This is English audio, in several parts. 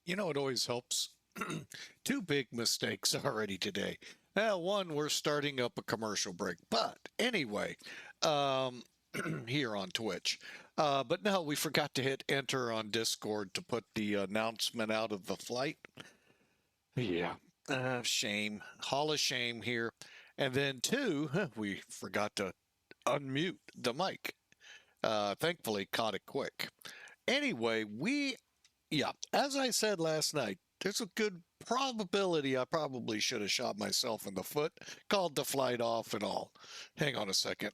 You know, it always helps. Two big mistakes already today. One, we're starting up a commercial break. But anyway, um, here on Twitch. But no, we forgot to hit enter on Discord to put the announcement out of the flight. Yeah. Shame. Hall of shame here. And then two, we forgot to unmute the mic. Thankfully, caught it quick. Anyway, yeah, as I said last night, there's a good probability I probably should have shot myself in the foot, called the flight off and all. Hang on a second.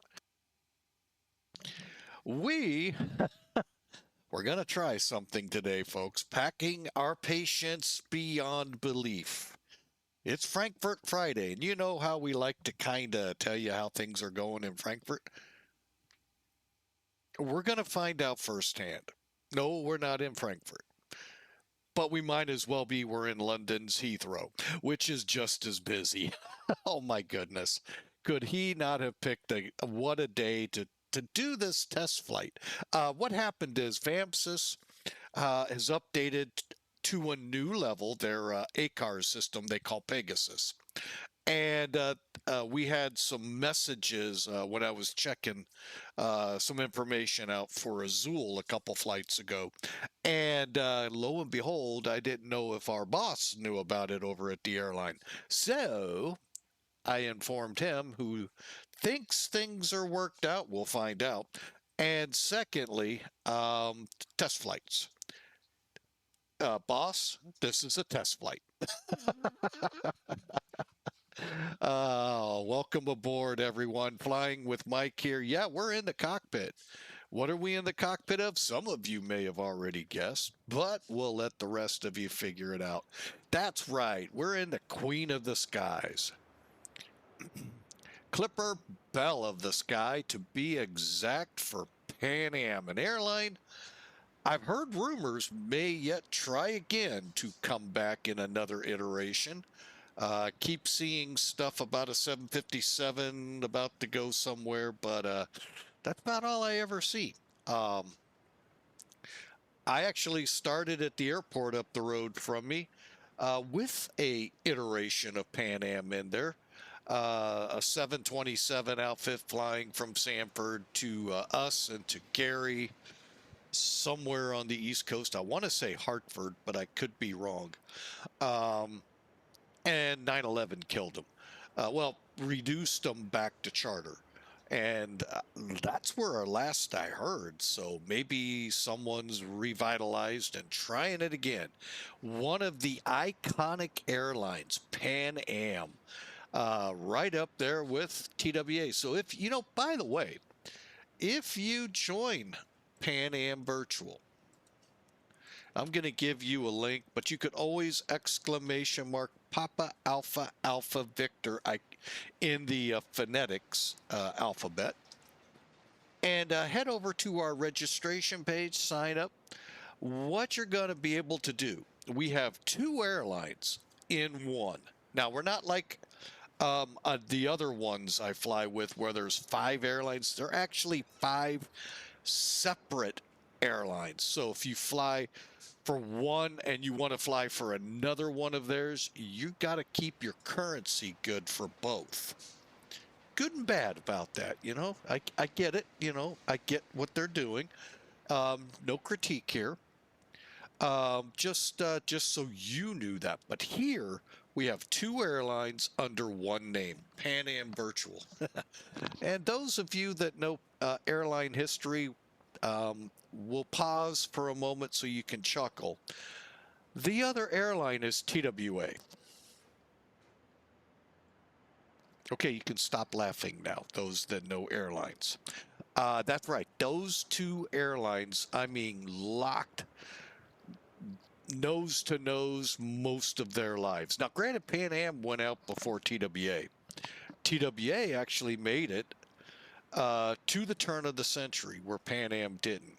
We we're going to try something today, folks. Packing our patience beyond belief. It's Frankfurt Friday, and you know how we like to kind of tell you how things are going in Frankfurt? We're going to find out firsthand. No, we're not in Frankfurt, but we might as well be. We're in London's Heathrow, which is just as busy. Oh my goodness. Could he not have picked what a day to do this test flight? What happened is VAMSIS has updated to a new level their ACARS system they call Pegasus. And we had some messages when I was checking some information out for Azul a couple flights ago. And lo and behold, I didn't know if our boss knew about it over at the airline. So I informed him, who thinks things are worked out. We'll find out. And secondly, test flights. Boss, this is a test flight. Welcome aboard, everyone. Flying with Mike here. Yeah, we're in the cockpit. What are we in the cockpit of? Some of you may have already guessed, but we'll let the rest of you figure it out. That's right. We're in the Queen of the Skies. Clipper Belle of the Sky, to be exact, for Pan Am, an airline I've heard rumors may yet try again to come back in another iteration. Keep seeing stuff about a 757 about to go somewhere, but that's about all I ever see. Um, I actually started at the airport up the road from me with a iteration of Pan Am in there. A 727 outfit flying from Sanford to us and to Gary, somewhere on the East Coast. I want to say Hartford, but I could be wrong. Um, and 9/11 killed them. Well, reduced them back to charter. And that's where our last I heard. So maybe someone's revitalized and trying it again. One of the iconic airlines, Pan Am, right up there with TWA. So if, by the way, if you join Pan Am Virtual, I'm going to give you a link, but you could always exclamation mark Papa Alpha Alpha Victor in the phonetics alphabet, and head over to our registration page, sign up. What you're going to be able to do, we have two airlines in one. Now, we're not like the other ones I fly with where there's 5 airlines. They're actually 5 separate airlines. So if you fly for one and you want to fly for another one of theirs, you got to keep your currency good for both. Good and bad about that, I get it, I get what they're doing. No critique here. Just so you knew that. But here we have 2 airlines under one name, Pan Am Virtual. And those of you that know airline history, we'll pause for a moment so you can chuckle. The other airline is TWA. Okay, you can stop laughing now, those that know airlines. That's right. Those 2 airlines, I mean, locked nose to nose most of their lives. Now, granted, Pan Am went out before TWA. TWA actually made it to the turn of the century, where Pan Am didn't.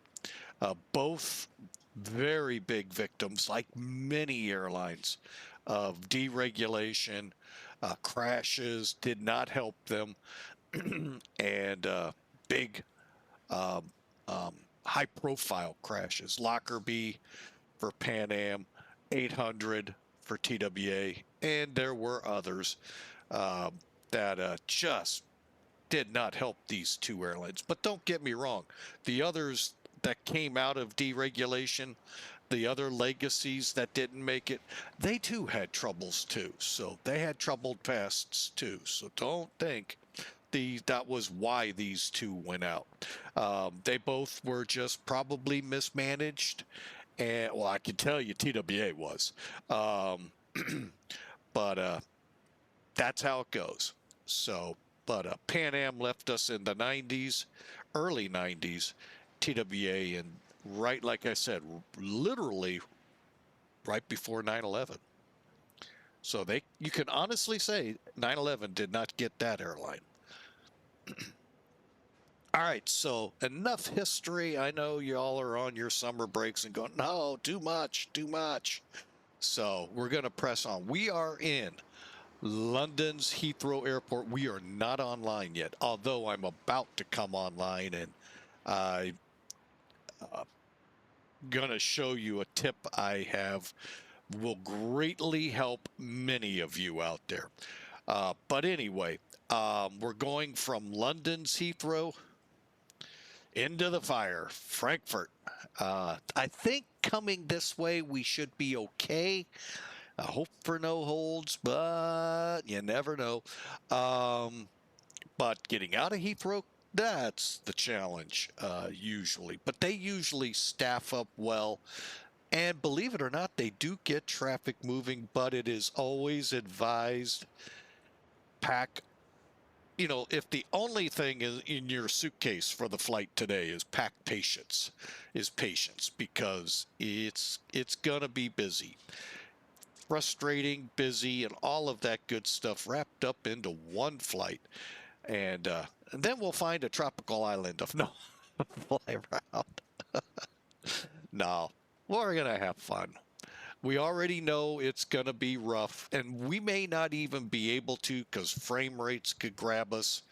Both very big victims, like many airlines, of deregulation. Crashes did not help them, and big, high-profile crashes. Lockerbie for Pan Am, 800 for TWA, and there were others uh, that just did not help these two airlines. But don't get me wrong, the others that came out of deregulation, the other legacies that didn't make it, they too had troubles too. So they had troubled pasts too. So don't think that was why these two went out. They both were just probably mismanaged. And well, I can tell you TWA was. But that's how it goes. So, but Pan Am left us in the 90s, early 90s, TWA, and right, like I said, literally right before 9/11. So you can honestly say 9/11 did not get that airline. All right, so enough history. I know y'all are on your summer breaks and going, no, too much, too much. So we're going to press on. We are in London's Heathrow Airport. We are not online yet, although I'm about to come online, and I'm going to show you a tip I have will greatly help many of you out there. But anyway, we're going from London's Heathrow into the fire, Frankfurt. I think coming this way we should be okay. I hope for no holds, but you never know. But getting out of Heathrow, that's the challenge usually. But they usually staff up well. And believe it or not, they do get traffic moving, but it is always advised pack. You know, if the only thing is in your suitcase for the flight today is pack patience, because it's going to be busy. Frustrating, busy, and all of that good stuff wrapped up into one flight. And then we'll find a tropical island of no fly around. No, we're going to have fun. We already know it's going to be rough, and we may not even be able to because frame rates could grab us.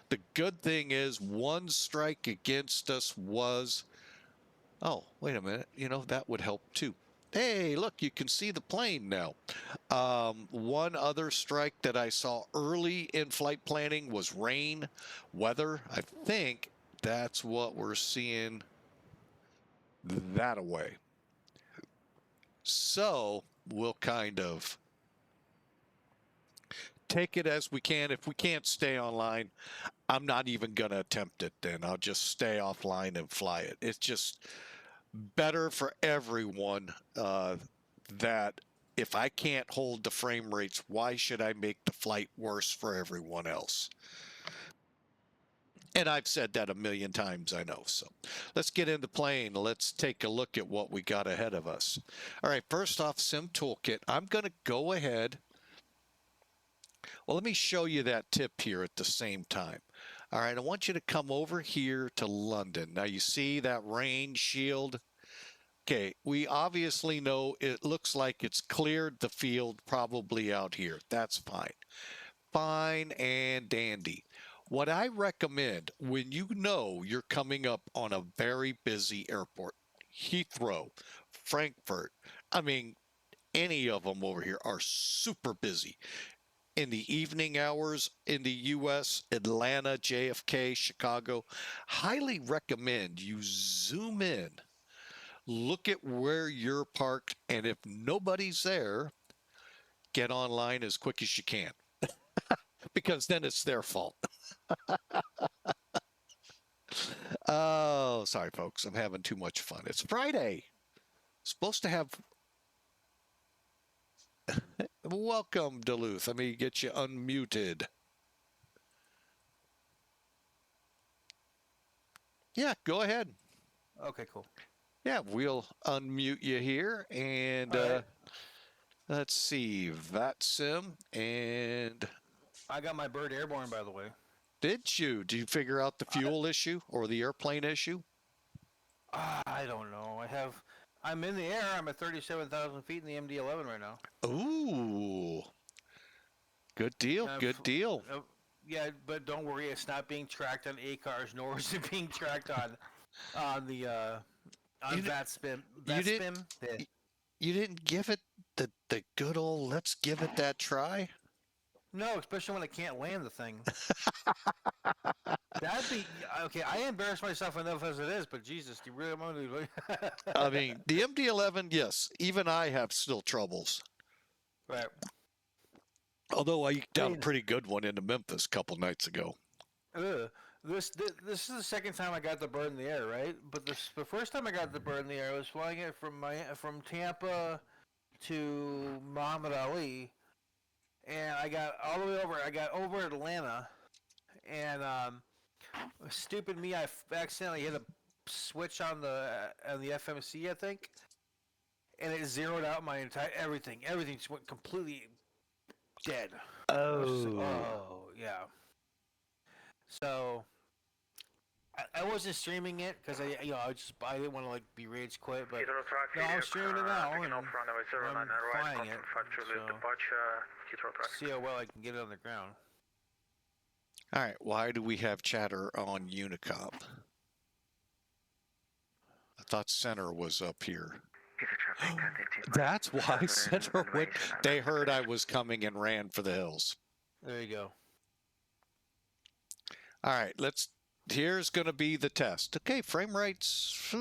The good thing is one strike against us was, oh, wait a minute, you know, that would help too. Hey, look, you can see the plane now. One other strike that I saw early in flight planning was rain, weather. I think that's what we're seeing that away. So we'll kind of take it as we can. If we can't stay online, I'm not even going to attempt it then. I'll just stay offline and fly it. It's just better for everyone that if I can't hold the frame rates, why should I make the flight worse for everyone else? And I've said that a million times, I know. So let's get in the plane. Let's take a look at what we got ahead of us. All right, first off, Sim Toolkit. I'm going to go ahead. Well, let me show you that tip here at the same time. All right, I want you to come over here to London. Now you see that rain shield? Okay, we obviously know it looks like it's cleared the field probably out here. That's fine. Fine and dandy. What I recommend when you know you're coming up on a very busy airport, Heathrow, Frankfurt, I mean, any of them over here are super busy. In the evening hours in the U.S., Atlanta, JFK, Chicago, highly recommend you zoom in, look at where you're parked, and if nobody's there, get online as quick as you can because then it's their fault. Oh, sorry, folks. I'm having too much fun. It's Friday. Supposed to have. Welcome, Duluth. Let me get you unmuted. Yeah, go ahead. Okay, cool. Yeah, we'll unmute you here. And right. Let's see. VATSIM. And I got my bird airborne, by the way. did you? Did you figure out the fuel issue or the airplane issue? I don't know. I'm in the air. I'm at 37,000 feet in the MD-11 right now. Ooh. Good deal. Good deal. Yeah, but don't worry. It's not being tracked on ACARS, nor is it being tracked on VATSIM. You didn't give it the good old let's give it that try? No, especially when I can't land the thing. That'd be okay. I embarrass myself enough as it is, but Jesus, do you really want to do? I mean, the MD-11, yes, even I have still troubles. Right. Although I eked I out a mean, pretty good one into Memphis a couple nights ago. this is the second time I got the bird in the air, right? But the first time I got the bird in the air, I was flying it from Tampa to Muhammad Ali, and I got all the way over. I got over Atlanta, and stupid me, I accidentally hit a switch on the FMC, I think, and it zeroed out my entire everything. Everything just went completely dead. I was just like, oh yeah. So I wasn't streaming it because I didn't want to like be rage quit, but no, I'm streaming it now and I'm flying it. So see how well I can get it on the ground. All right, why do we have chatter on Unicom? I thought center was up here. That's why center went. They heard I was coming and ran for the hills. There you go. All right, here's going to be the test. Okay, frame rate's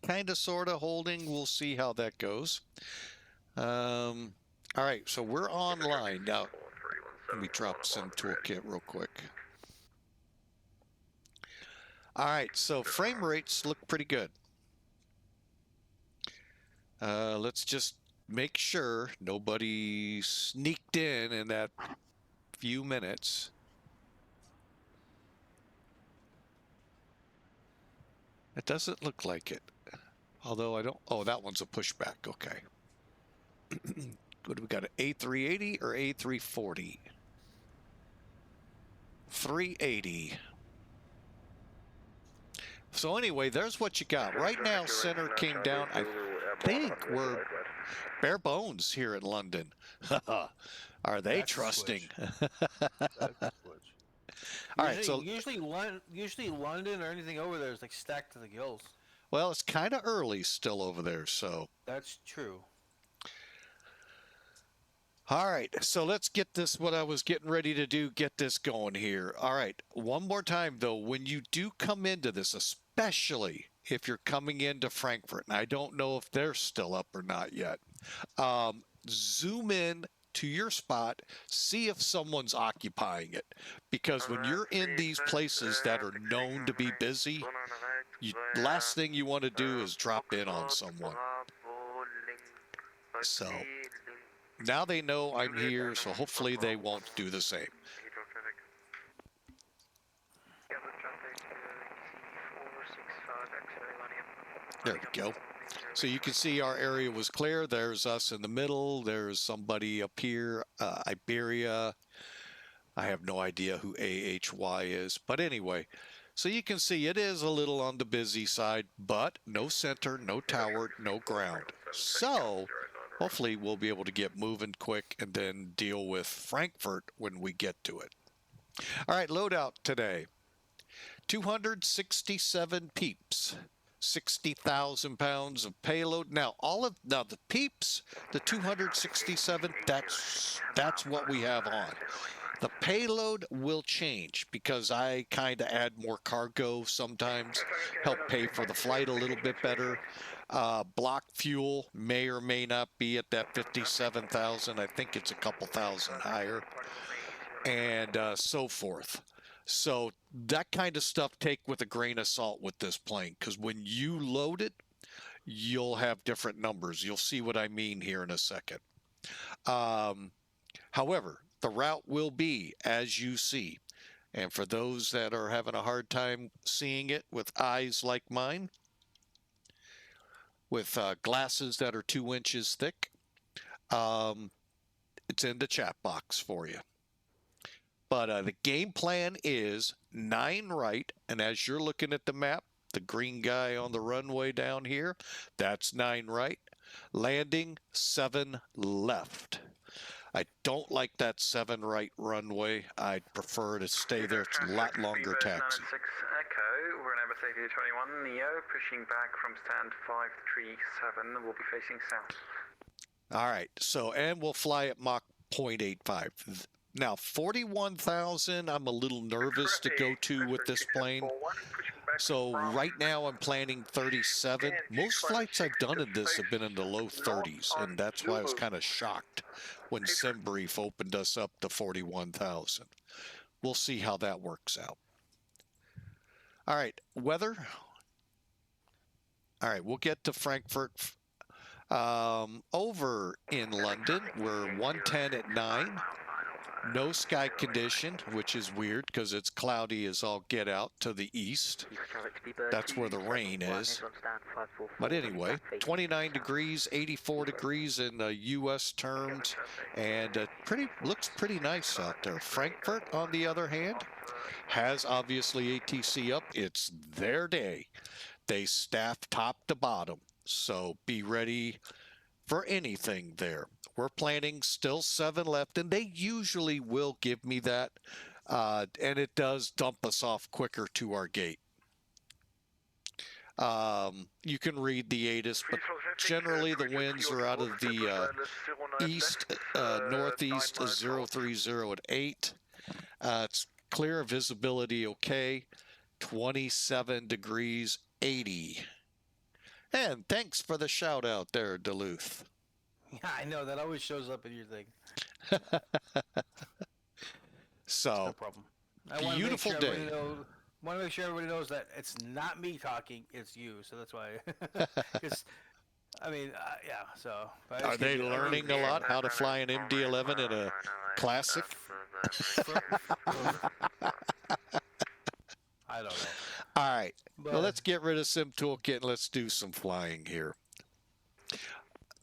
kind of sort of holding. We'll see how that goes. All right, so we're online now. Let me drop some toolkit real quick. All right, so frame rates look pretty good. Let's just make sure nobody sneaked in that few minutes. It doesn't look like it. Although I don't... Oh, that one's a pushback. Okay. What do we got? An A380 or A340? 380. So anyway, there's what you got. Right now, center came down. I think we're bare bones here in London. Are they trusting? All right, so usually London or anything over there is like stacked to the gills. Well, it's kind of early still over there, so. That's true. All right, so let's get this, what I was getting ready to do, get this going here. All right, one more time, though, when you do come into this, especially if you're coming into Frankfurt, and I don't know if they're still up or not yet, zoom in to your spot, see if someone's occupying it. Because when you're in these places that are known to be busy, last thing you want to do is drop in on someone. So now they know I'm here, so hopefully they won't do the same. There we go. So you can see our area was clear. There's us in the middle. There's somebody up here, Iberia. I have no idea who AHY is. But anyway, so you can see it is a little on the busy side, but no center, no tower, no ground. So hopefully we'll be able to get moving quick and then deal with Frankfurt when we get to it. All right, loadout today. 267 peeps. 60,000 pounds of payload. Now the peeps, the 267, that's what we have on. The payload will change because I kind of add more cargo sometimes, help pay for the flight a little bit better. Block fuel may or may not be at that 57,000. I think it's a couple thousand higher, and so forth. So that kind of stuff take with a grain of salt with this plane, because when you load it, you'll have different numbers. You'll see what I mean here in a second. However, the route will be as you see. And for those that are having a hard time seeing it with eyes like mine, with glasses that are 2 inches thick, it's in the chat box for you. But the game plan is 9 right, and as you're looking at the map, the green guy on the runway down here, that's 9 right. Landing 7 left. I don't like that 7 right runway. I'd prefer to stay there. It's a lot longer taxi. 6 Echo, we're in Safety 21, Neo, pushing back from stand 537, we'll be facing south. All right. So, and we'll fly at Mach 0.85. Now, 41,000, I'm a little nervous to go to with this plane. So right now I'm planning 37. Most flights I've done in this have been in the low 30s, and that's why I was kind of shocked when SimBrief opened us up to 41,000. We'll see how that works out. All right, weather. All right, we'll get to Frankfurt. Over in London, we're 110 at 9. No sky condition, which is weird because it's cloudy as all get out to the east. That's where the rain is. But anyway, 29 degrees, 84 degrees in U.S. terms, and looks pretty nice out there. Frankfurt, on the other hand, has obviously ATC up. It's their day. They staff top to bottom, so be ready for anything there. We're planning still 7 left, and they usually will give me that, and it does dump us off quicker to our gate. You can read the ATIS, but generally the winds are out of the east, northeast 030 at 8. It's clear, visibility okay, 27 degrees, 80. And thanks for the shout out there, Duluth. Yeah, I know that always shows up in your thing. So, no problem. beautiful day. Want to make sure everybody knows that it's not me talking; it's you. So that's why. Because, I mean, yeah. So. Are they learning a lot how to fly an MD-11 in a classic? I don't know. All right. Well, let's get rid of Sim Toolkit and let's do some flying here.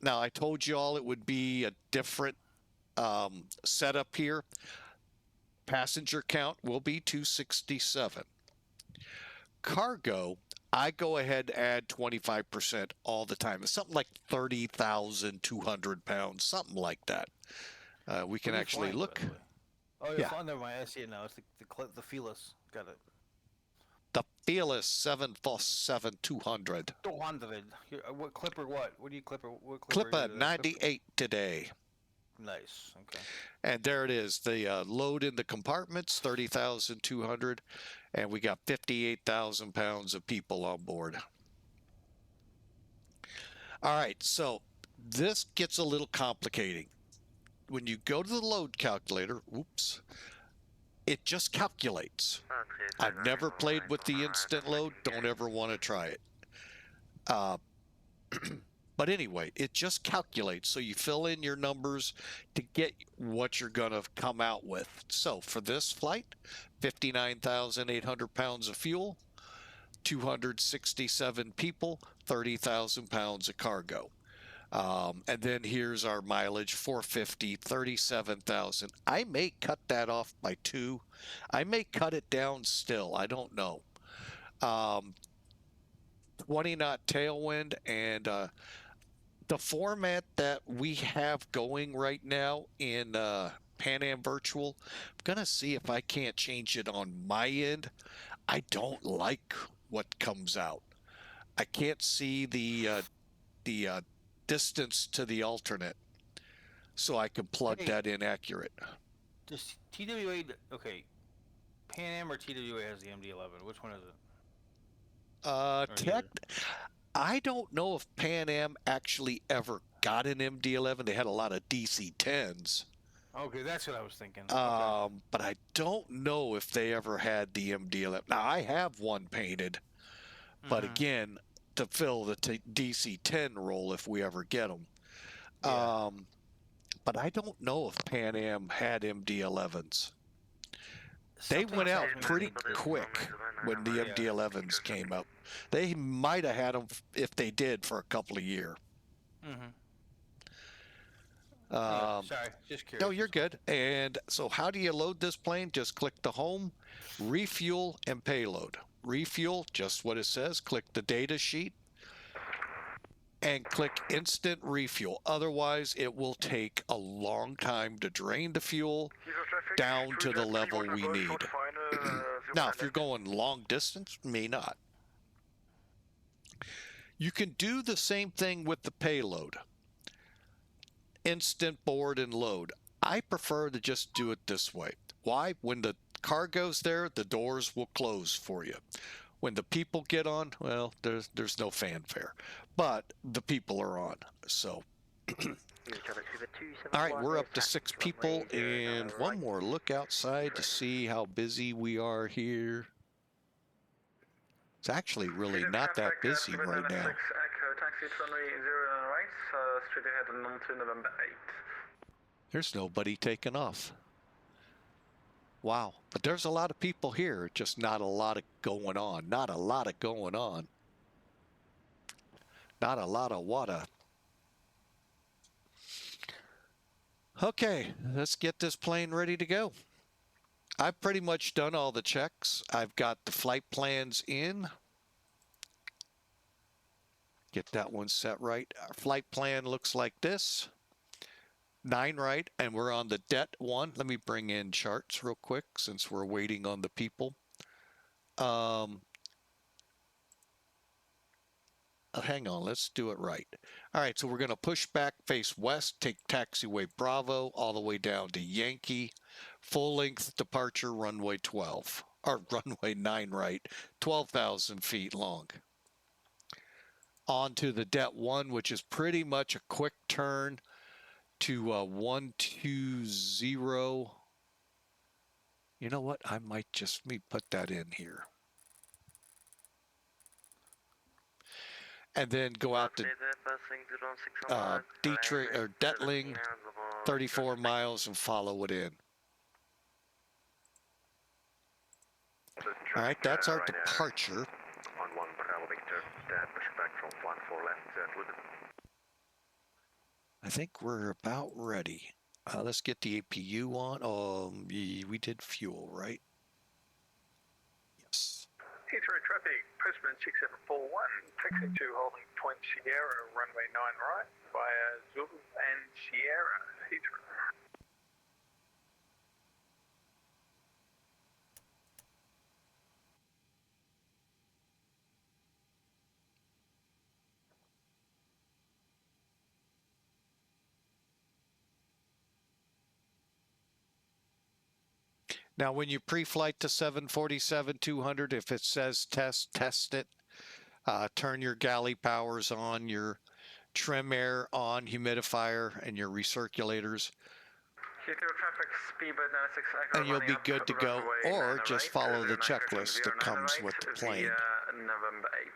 Now, I told you all it would be a different setup here. Passenger count will be 267. Cargo, I go ahead and add 25% all the time. It's something like 30,200 pounds, something like that. We can actually look. Oh, you're flying. Never mind. I see it now. It's the Felis. Got it. The Felis 747-200. 200. What clipper? What do you clipper? What Clipper 98 today. Nice. Okay. And there it is. The load in the compartments, 30,200, and we got 58,000 pounds of people on board. All right, so this gets a little complicating. When you go to the load calculator, oops, it just calculates. I've never played with the instant load. Don't ever want to try it. But anyway, it just calculates. So you fill in your numbers to get what you're going to come out with. So for this flight, 59,800 pounds of fuel, 267 people, 30,000 pounds of cargo. And then here's our mileage, 450, 37,000. I may cut that off by 2. I may cut it down still. I don't know. 20 knot tailwind, and the format that we have going right now in Pan Am Virtual, I'm going to see if I can't change it on my end. I don't like what comes out. I can't see the distance to the alternate, so I can plug that in accurate. Does TWA, okay, Pan Am or TWA has the MD-11? Which one is it? I don't know if Pan Am actually ever got an MD-11. They had a lot of DC-10s. Okay, that's what I was thinking. But I don't know if they ever had the MD-11. Now, I have one painted, but again, to fill the DC-10 role if we ever get them. Yeah. But I don't know if Pan Am had MD-11s. They went out pretty quick when the MD-11s came up. They might have had them, if they did, for a couple of years. Sorry, just curious. No, you're good. And so how do you load this plane? Just click the home, refuel, and payload. Refuel, just what it says. Click the data sheet and click instant refuel. Otherwise, it will take a long time to drain the fuel down to the level we need. Now, if you're going long distance, may not. You can do the same thing with the payload. instant board and load. I prefer to just do it this way. Why? When the cargo's there, the doors will close for you. When the people get on, well, there's no fanfare, but the people are on. So, all right, we're up to 6 people, and one more look outside to see how busy we are here. It's actually really not that busy right now. Echo, taxi to runway 09 right, straight ahead and on to November 8. There's nobody taking off. Wow, but there's a lot of people here, just not a lot of going on. Not a lot of going on. Not a lot of water. Okay, let's get this plane ready to go. I've pretty much done all the checks. I've got the flight plans in. Get that one set right. Our flight plan looks like this. 9 right, and we're on the det 1. Let me bring in charts real quick since we're waiting on the people. Hang on, let's do it right. All right, so we're going to push back, face west, take taxiway Bravo all the way down to Yankee. Full length departure runway 12, or runway 9 right, 12,000 feet long. On to the det 1, which is pretty much a quick turn to 120. You know what? I might just let me put that in here. And then go out to Dietrich or Detling, 34 miles, and follow it in. All right, that's our departure. I think we're about ready. Let's get the APU on. We did fuel, right? Yes. Heathrow traffic, postman 6741, taxi to holding Point Sierra, runway 9 right, via Zulu and Sierra, Heathrow. Now, when you pre-flight to 747-200, if it says test it. Turn your galley powers on, your trim air on, humidifier, and your recirculators. Heathrow traffic, speedbird 96 Echo, And you'll be good to go, or just follow the checklist that comes with the plane. November 8.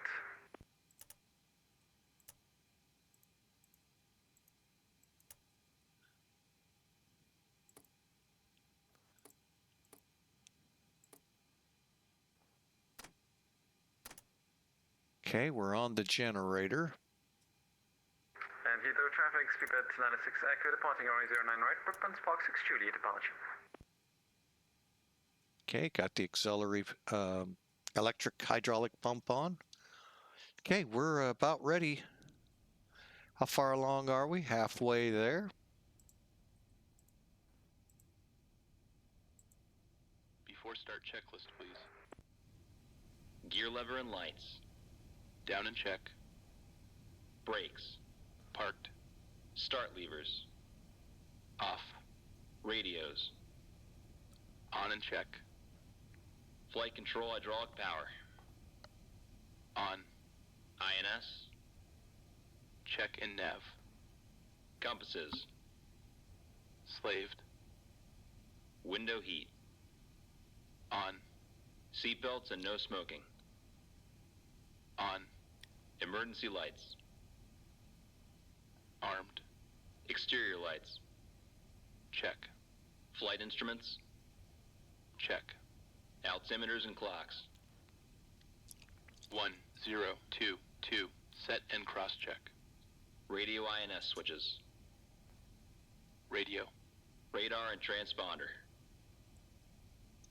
Okay, we're on the generator. And Heathrow traffic, speedbird 96 Echo, departing runway 09 right, Brooklands Park 6 Juliet departure. Okay, got the auxiliary electric hydraulic pump on. Okay, we're about ready. How far along are we? Halfway there. Before start checklist, please. Gear lever and lights. Down and check. Brakes. Parked. Start levers. Off. Radios. On and check. Flight control hydraulic power. On. INS. Check and nav. Compasses. Slaved. Window heat. On. Seatbelts and no smoking. On. Emergency lights. Armed. Exterior lights. Check. Flight instruments. Check. Altimeters and clocks. 1, 0, 2, 2. Set and cross check. Radio INS switches. Radio. Radar and transponder.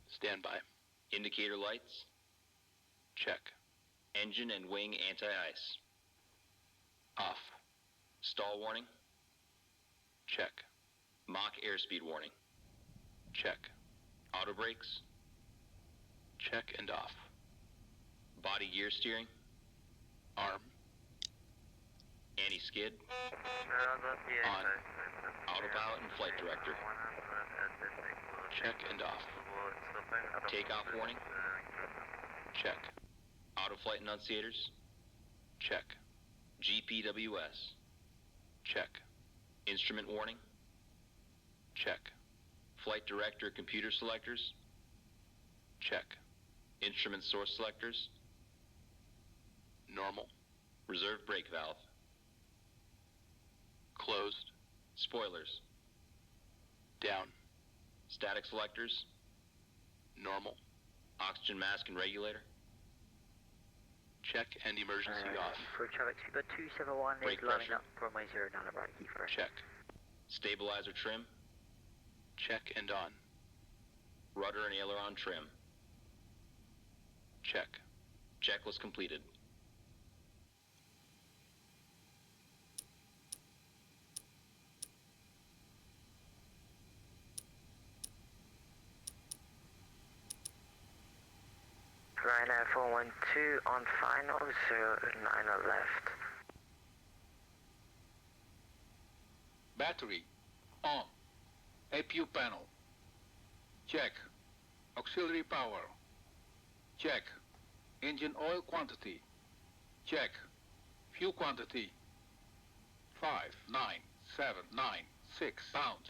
Standby. Indicator lights. Check. Engine and wing anti-ice. Off. Stall warning. Check. Mach airspeed warning. Check. Auto brakes. Check and off. Body gear steering. Arm. Anti-skid. On. Autopilot and flight director. Check and off. Takeoff warning. Check. Auto flight enunciators. Check. GPWS. Check. Instrument warning. Check. Flight director computer selectors. Check. Instrument source selectors. Normal. Reserve brake valve. Closed. Spoilers. Down. Static selectors. Normal. Oxygen mask and regulator. Check and emergency off. For traffic speedboat 271 Brake is lining pressure. up runway 09 right Heathrow. Check. Stabilizer trim. Check and on. Rudder and aileron trim. Check. Checklist completed. Ryanair 412 on final, 09 left. Battery on. APU panel. Check. Auxiliary power. Check. Engine oil quantity. Check. Fuel quantity. 59796 pounds.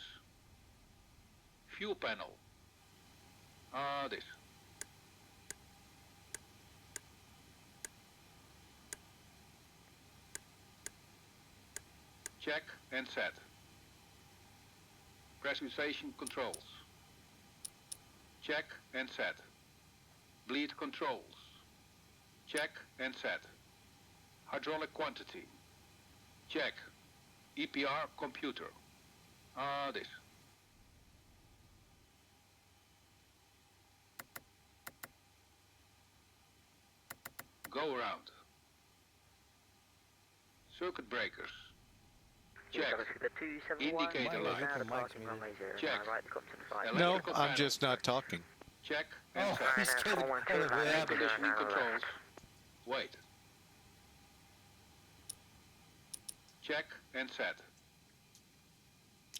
Fuel panel. This. Check and set. Pressurization controls. Check and set. Bleed controls. Check and set. Hydraulic quantity. Check. EPR computer. This. Go around. Circuit breakers. Check. The 271 Indicator is light. now departing runway 09 Check. right to Compton 5. No, Electrical I'm panel. just not talking. Check and set. he's Ryanair kidding. 412 Yeah, landing Conditioning 09 controls. left. Wait. Check and set.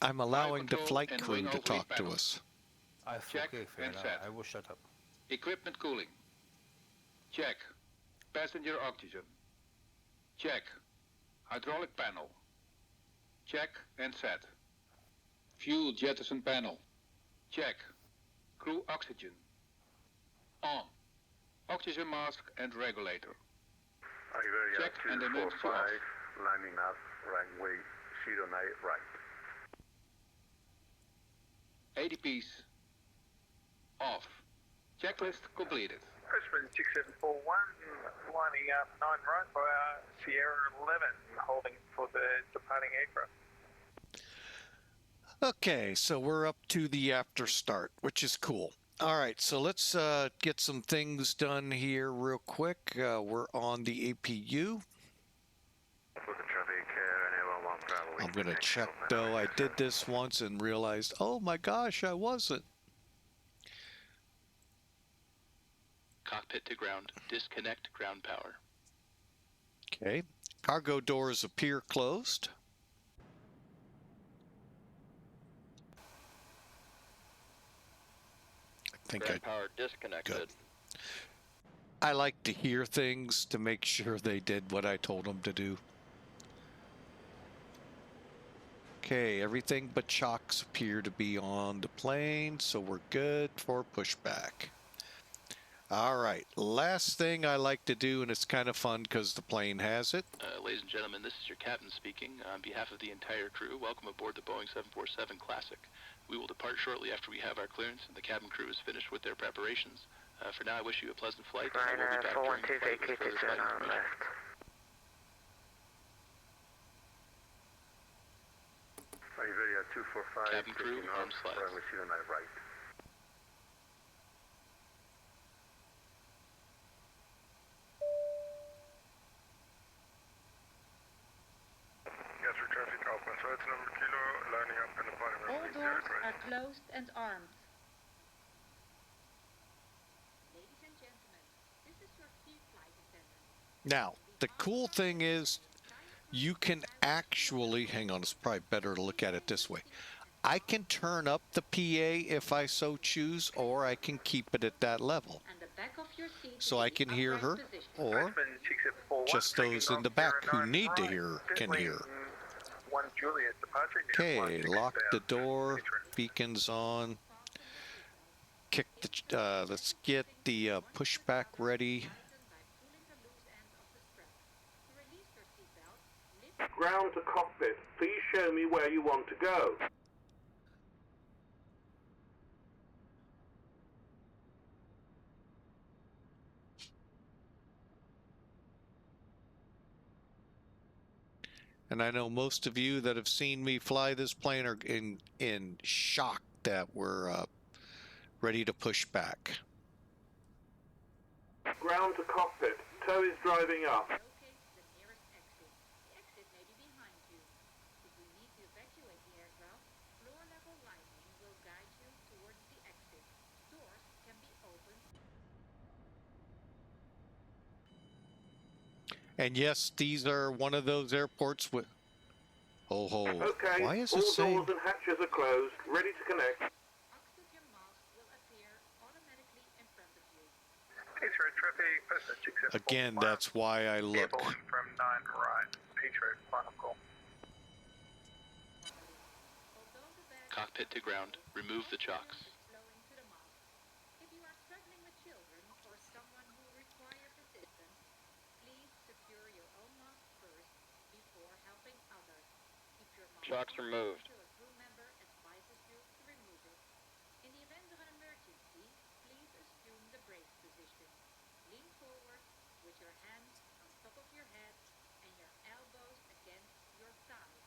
I'm allowing the control flight and crew wing to overheat talk to panel. us. Check Okay, fair and enough. set. I will shut up. Equipment cooling. Check. Passenger oxygen. Check. Hydraulic panel. Check and set. Fuel jettison panel. Check. Crew oxygen. On. Oxygen mask and regulator. Iberia Check and emergency 245, off. landing up runway 09 right. ADPs. Off. Checklist completed. Brisbane 6741, lining up 9 right via Sierra 11, holding for the departing aircraft. Okay, so we're up to the after start, which is cool. All right, so let's get some things done here real quick. We're on the APU. I'm going to check, though. I did this once and realized, oh my gosh, I wasn't. Cockpit to ground. Disconnect ground power. Okay, cargo doors appear closed. I think Ground power disconnected. Good. I like to hear things to make sure they did what I told them to do. Okay, everything but chocks appear to be on the plane, so we're good for pushback. All right, last thing I like to do, and it's kind of fun because the plane has it. Ladies and gentlemen, this is your captain speaking. On behalf of the entire crew, welcome aboard the Boeing 747 Classic. We will depart shortly after we have our clearance and the cabin crew is finished with their preparations. For now, I wish you a pleasant flight, and I will be Ryanair back during the 412 flight with vacated further flight 09 information. left. Iberia 245, Cabin crew, taking off arm slides. runway 09 right. Yes, for traffic Alpha, so it's number kilo, lining up and departing All runway 08 doors right. are closed and armed. Ladies and gentlemen, this is your key flight attendant. Now, the cool thing is you can actually, hang on, it's probably better to look at it this way. I can turn up the PA if I so choose, or I can keep it at that level. And the back of your seat So in I the can hear her, upright position. or Postman 6741, just those taking in the off back who 09 need to right, hear can Gatling hear. 1 Juliet departure. Okay, lock the door, beacons on. Kick the, let's get the pushback ready. Ground to cockpit. Please show me where you want to go. And I know most of you that have seen me fly this plane are in shock that we're ready to push back. Ground to cockpit. Tow is driving up. Locate the nearest exit. The exit may be behind you. If we need to evacuate the aircraft, floor level lighting will guide you towards the exit. Doors can be opened. And yes, these are one of those airports with... Ho ho. Okay, Why is all it saying... doors and hatches are closed. Ready to connect. Oxygen mask will appear automatically in front of you. Heathrow traffic, Postman 6741. Again, that's why I look. Airborne from 9 right, Heathrow, final call. Although the bag Cockpit to ground. Remove the chocks. is flowing to the mask. If you are struggling with children or someone who requires assistance, please secure your own mask first before helping others. Keep your mask Chocks on removed. until a crew member advises you to remove it. In the event of an emergency, please assume the brace position. Lean forward with your hands on top of your head and your elbows against your thighs.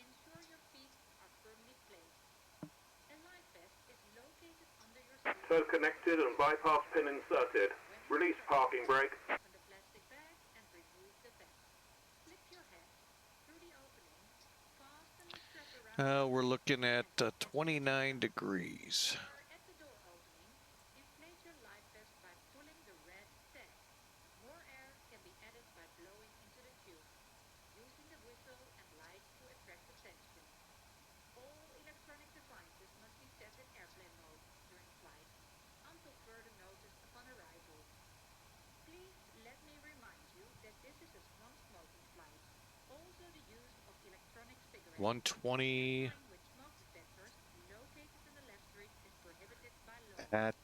Ensure your feet are firmly placed. A life vest is located under your seat. Tow connected and bypass pin inserted. Release parking brake. Open the plastic bag and remove the vest. Slip your head through the opening. Fasten the strap around. We're looking at 29 degrees. At the door opening, inflate your life vest by pulling the red tag. More air can be added by blowing into the tube, using the whistle and light to attract attention. All electronic devices must be set in airplane mode during flight until further notice upon arrival. Please let me remind you that this is a non-smoking flight. Also, the use of electronic cigarettes 120 with smoke detectors located in the left rig is prohibited by law. at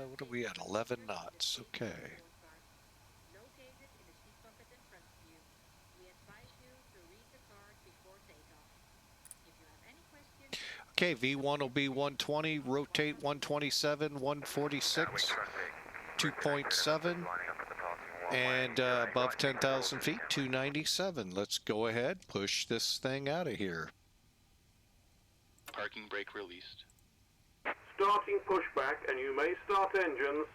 what are we at? 11 knots. Okay. Located in the seat pocket in front of you. We advise you to read the card before takeoff. If you have any questions, Okay, V1 will be 120, rotate 127, 146, 2.7, and above 10,000 feet, 297. Let's go ahead, push this thing out of here. Parking brake released. Starting pushback and you may start engines.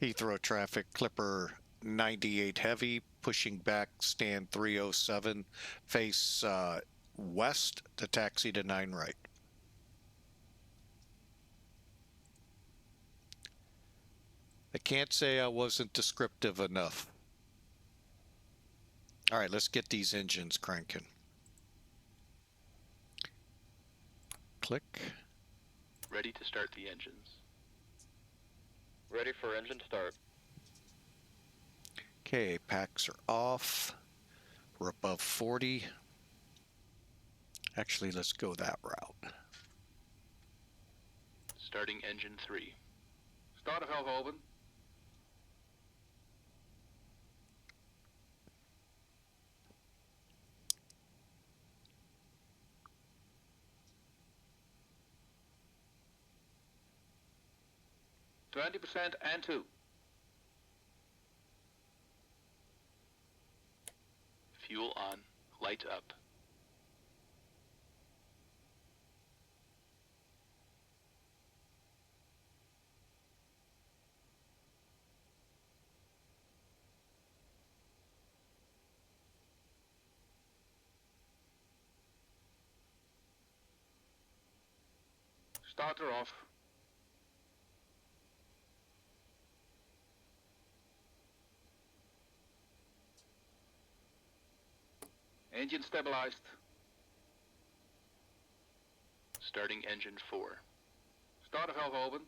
Heathrow traffic, Clipper 98 heavy, pushing back, stand 307, face west to taxi to 9 right. I can't say I wasn't descriptive enough. All right, let's get these engines cranking. Click. Ready to start the engines. Ready for engine start. Okay, packs are off. We're above 40. Actually, let's go that route. Starting engine 3. Start valve open. %, and 2. Fuel on. Light up. Starter off. Engine stabilized. Starting engine 4. Startervalve open.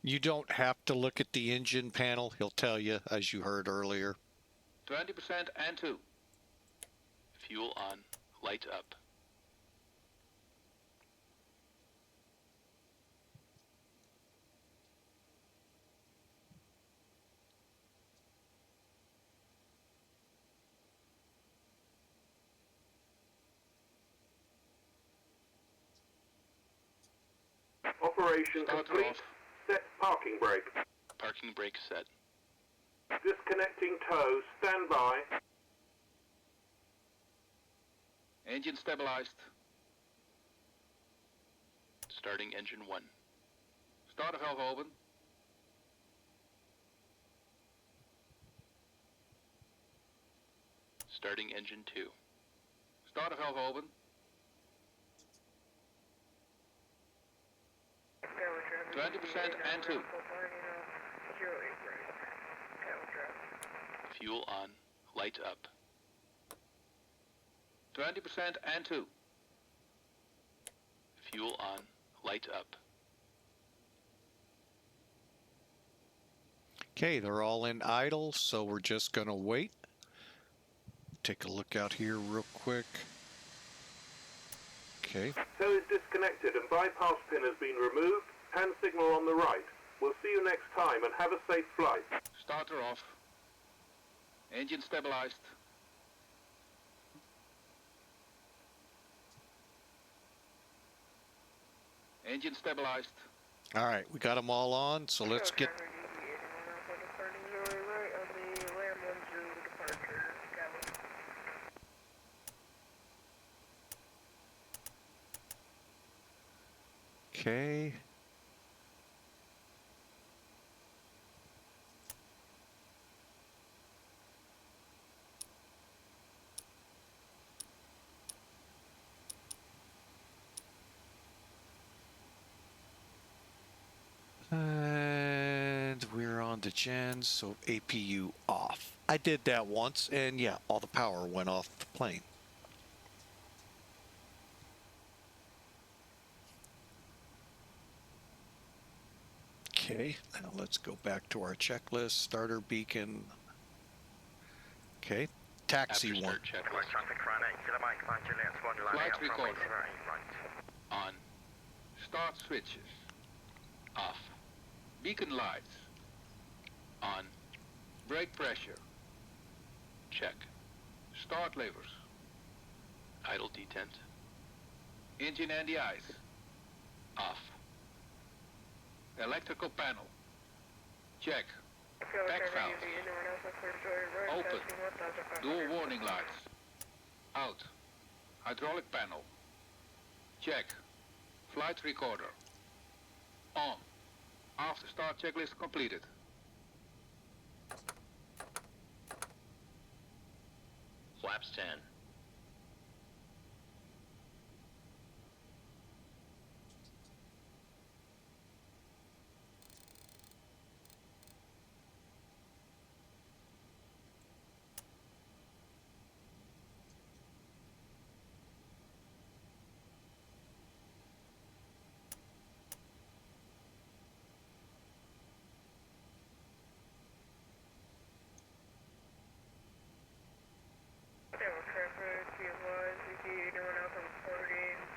You don't have to look at the engine panel. He'll tell you, as you heard earlier. 20% and 2. Fuel on. Lights up. Operation Starter complete. off. Set parking brake. Parking brake set. Disconnecting tow. Stand by. Engine stabilized. Starting engine 1. Startervalve open. Starting engine 2. Startervalve open. Tower 20% and 2. Fuel on. Lights up. 20% and 2. Fuel on. Lights up. Okay, they're all in idle, so we're just going to wait. Take a look out here real quick. Okay. Tow is disconnected and bypass pin has been removed. Hand signal on the right. We'll see you next time and have a safe flight. Starter off. Engine stabilized. Engine stabilized. All right, we got them all on, so let's get... Okay. And we're on to gens, so APU off. I did that once, and yeah, all the power went off the plane. Okay, now let's go back to our checklist. Starter beacon. Okay, taxi After one. start checklist. Traffic run 8 kilobyte 5 Juliet 1 line Flight out from recorder. 808 right. On. Start switches. Off. Beacon lights. On. Brake pressure. Check. Start levers. Idle detent. Engine NDIs. Off. Electrical panel. Check. Back valve. Open. Dual warning lights. Out. Hydraulic panel. Check. Flight recorder. On. After start checklist completed. Flaps 10.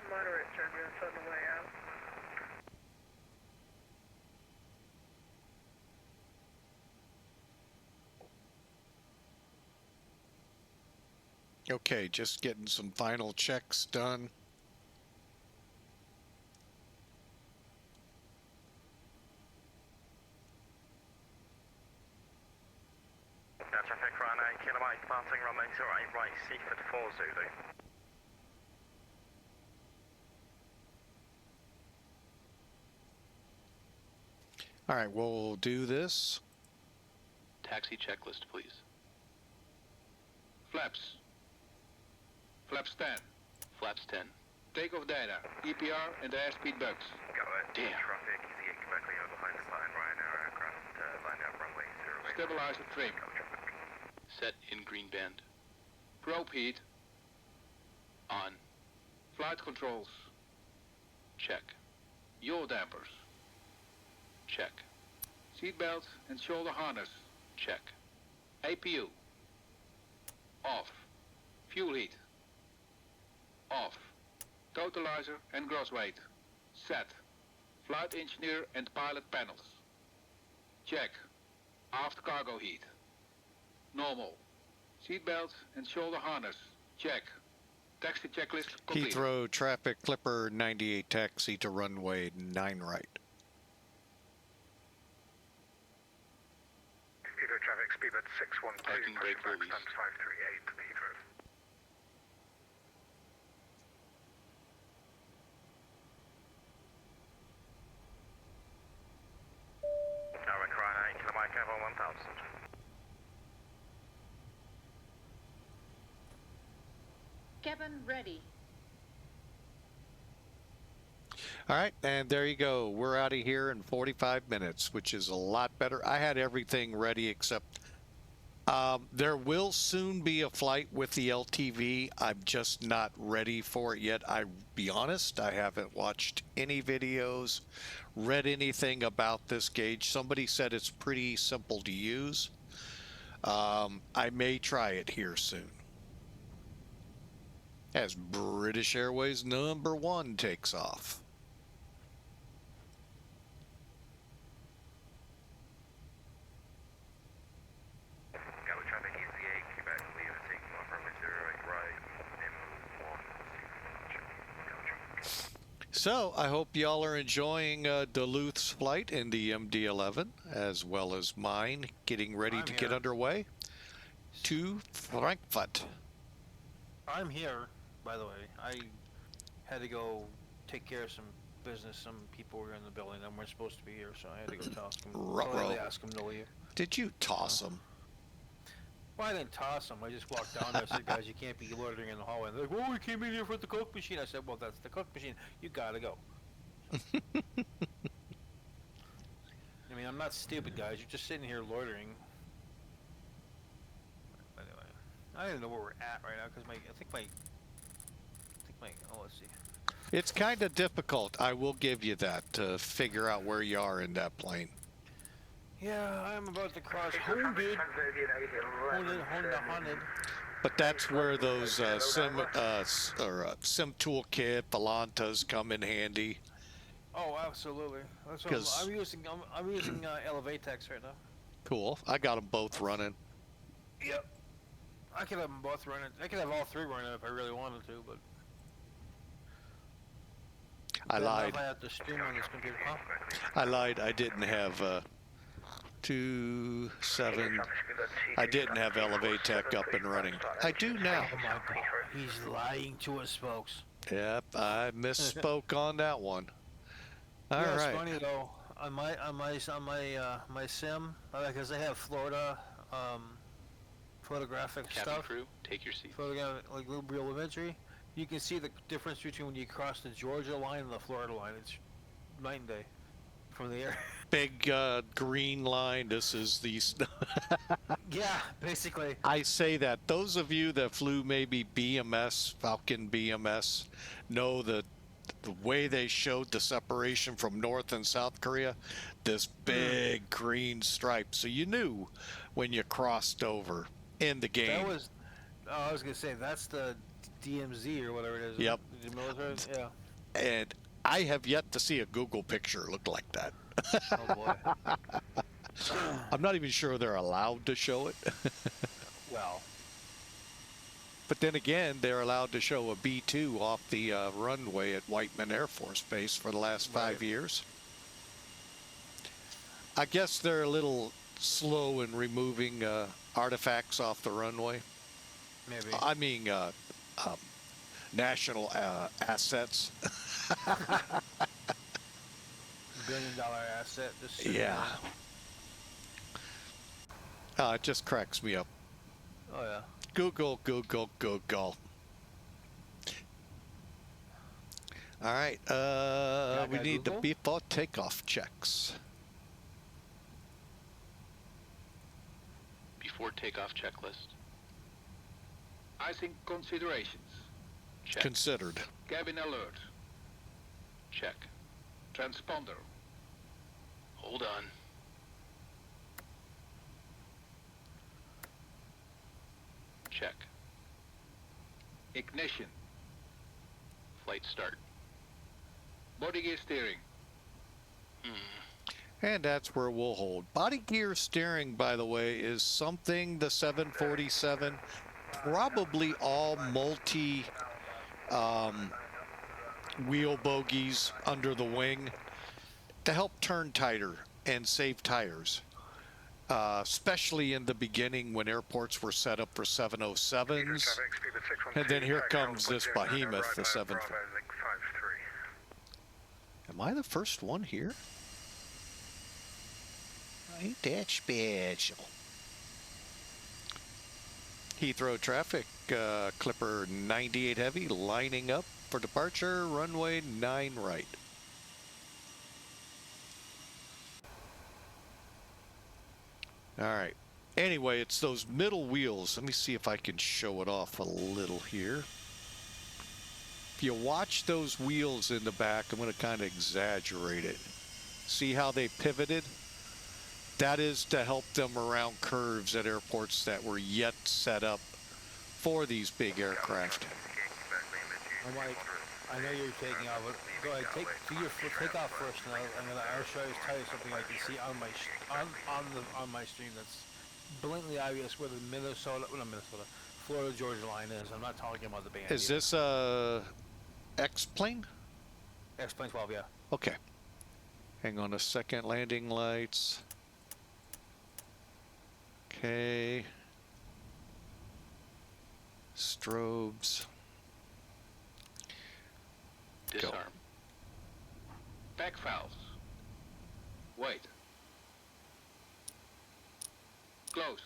Moderate turbulence on the way out. Okay, just getting some final checks done. Traffic run 8 kilobyte departing runway 08 right Seaford 4 Zulu. All right, we'll do this. Taxi checklist, please. Flaps. Flaps 10. Flaps 10. Takeoff data. EPR and the airspeed bugs. Go ahead. Damn. Traffic, easy Directly over behind the flying Ryanair aircraft, line up runway 08. Stabilizer trim. Set in green band. Probe heat. On. Flight controls. Check. Yaw dampers. Check. Seatbelt and shoulder harness. Check. APU. Off. Fuel heat. Off. Totalizer and gross weight. Set. Flight engineer and pilot panels. Check. Aft cargo heat. Normal. Seatbelt and shoulder harness. Check. Taxi checklist complete. Heathrow traffic clipper 98 taxi to runway 9 right. Heathrow traffic speedbird 612, Parking brake back release. times 538 to Heathrow. Direct Ryanair, Kilo Mike Echo 1000. Cabin ready. All right, and there you go. We're out of here in 45 minutes, which is a lot better. I had everything ready except there will soon be a flight with the LTV. I'm just not ready for it yet. I'll be honest, I haven't watched any videos, read anything about this gauge. Somebody said it's pretty simple to use. I may try it here soon. As British Airways #1 takes off. Gatwick traffic EZA, Quebec, leave taking off runway 08 right, M1. So I hope y'all are enjoying Duluth's flight in the MD-11 as well as mine getting ready to get underway to Frankfurt. I'm here, by the way. I had to go take care of some business. Some people were in the building that weren't supposed to be here, so I had to go toss them. Ruh-roh. Ask them to leave. Did you toss them? Well, I didn't toss them. I just walked down there and said, guys, you can't be loitering in the hallway. And they're like, well, we came in here for the Coke machine. I said, well, that's the Coke machine. You gotta go. I mean, I'm not stupid, guys. You're just sitting here loitering. Anyway, I don't even know where we're at right now because oh, let's see. It's kind of difficult, I will give you that, to figure out where you are in that plane. Yeah, I'm about to cross Honda. But that's where those sim toolkit Volantas come in handy. Oh, absolutely. That's what I'm using Elevatex right now. Cool. I got them both running. Yep. I could have them both running. I could have all three running if I really wanted to, but I lied. I have to stream on this computer. Huh? I lied. I didn't have 27. I didn't have Elevatech up and running. I do now. Oh my God. He's lying to us, folks. Yep, I misspoke on that one. All yeah, right. It's funny though. On my sim, because I have Florida photographic Cabin stuff. crew, take your seats. Photographic, like real imagery. You can see the difference between when you cross the Georgia line and the Florida line. It's night and day from the air. Big green line. This is the. Yeah, basically. I say that those of you that flew maybe BMS, Falcon BMS, know that the way they showed the separation from North and South Korea, this big green stripe. So you knew when you crossed over in the game. That was. Oh, I was gonna say that's the DMZ or whatever it is. Yep. The military. Yeah. And I have yet to see a Google picture look like that. Oh boy. I'm not even sure they're allowed to show it. Well. But then again, they're allowed to show a B-2 off the runway at Whiteman Air Force Base for the last 5 years. I guess they're a little slow in removing artifacts off the runway. Maybe. I mean, national assets. $1 billion asset. Just Yeah. It just cracks me up. Oh yeah. Google, Google, Google. All right. We need Google? the before takeoff checks. Before takeoff checklist. Icing considerations. Check. Considered. Cabin alert. Check. Transponder. Hold on. Check. Ignition. Flight start. Body gear steering. And that's where we'll hold. Body gear steering, by the way, is something the 747, probably all multi wheel bogies under the wing to help turn tighter and save tires. Especially in the beginning when airports were set up for 707s. And then here comes this behemoth, the 747. Am I the first one here? Ain't that special. Heathrow traffic, Clipper 98 Heavy lining up for departure, runway 9 right. All right. Anyway, it's those middle wheels. Let me see if I can show it off a little here. If you watch those wheels in the back, I'm going to kind of exaggerate it. See how they pivoted? That is to help them around curves at airports that were yet set up for these big aircraft. Oh, Mike, I know you're taking off, but go ahead, take off first, and I'll tell you something I can see on my stream that's blatantly obvious where the Florida Georgia line is. I'm not talking about the band. Is this a X-plane? X-plane 12, yeah. Okay. Hang on a second. Landing lights. Okay. Strobes. Disarm. Back valves. Wait. Closed.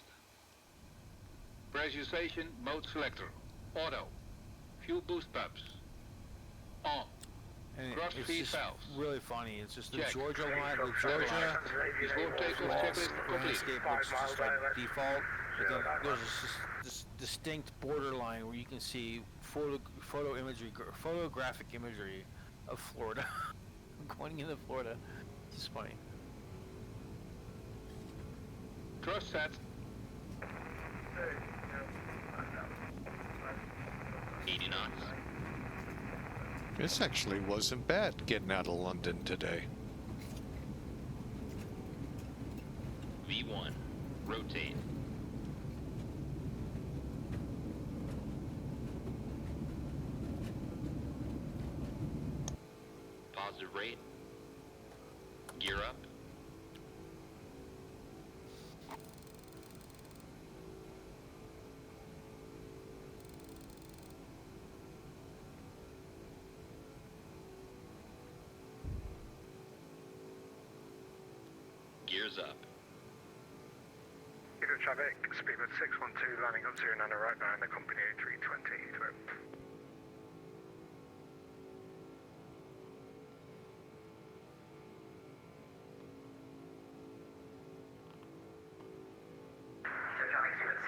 Pressurization mode selector. Auto. Fuel boost pumps. On. And Cross it's feed just valves. really funny. It's just the Check. Georgia line, the Georgia Before takeoff checklist complete. landscape looks just like default. But then there's this distinct borderline where you can see photo imagery, photographic imagery of Florida. Going into Florida. It's just funny. Cross set. 80 knots. This actually wasn't bad getting out of London today. V1. Rotate. Positive rate. Gear up. Gears up. Heathrow traffic, speedbird 612, landing up 09 right behind the company 320 Heathrow. Traffic speedbird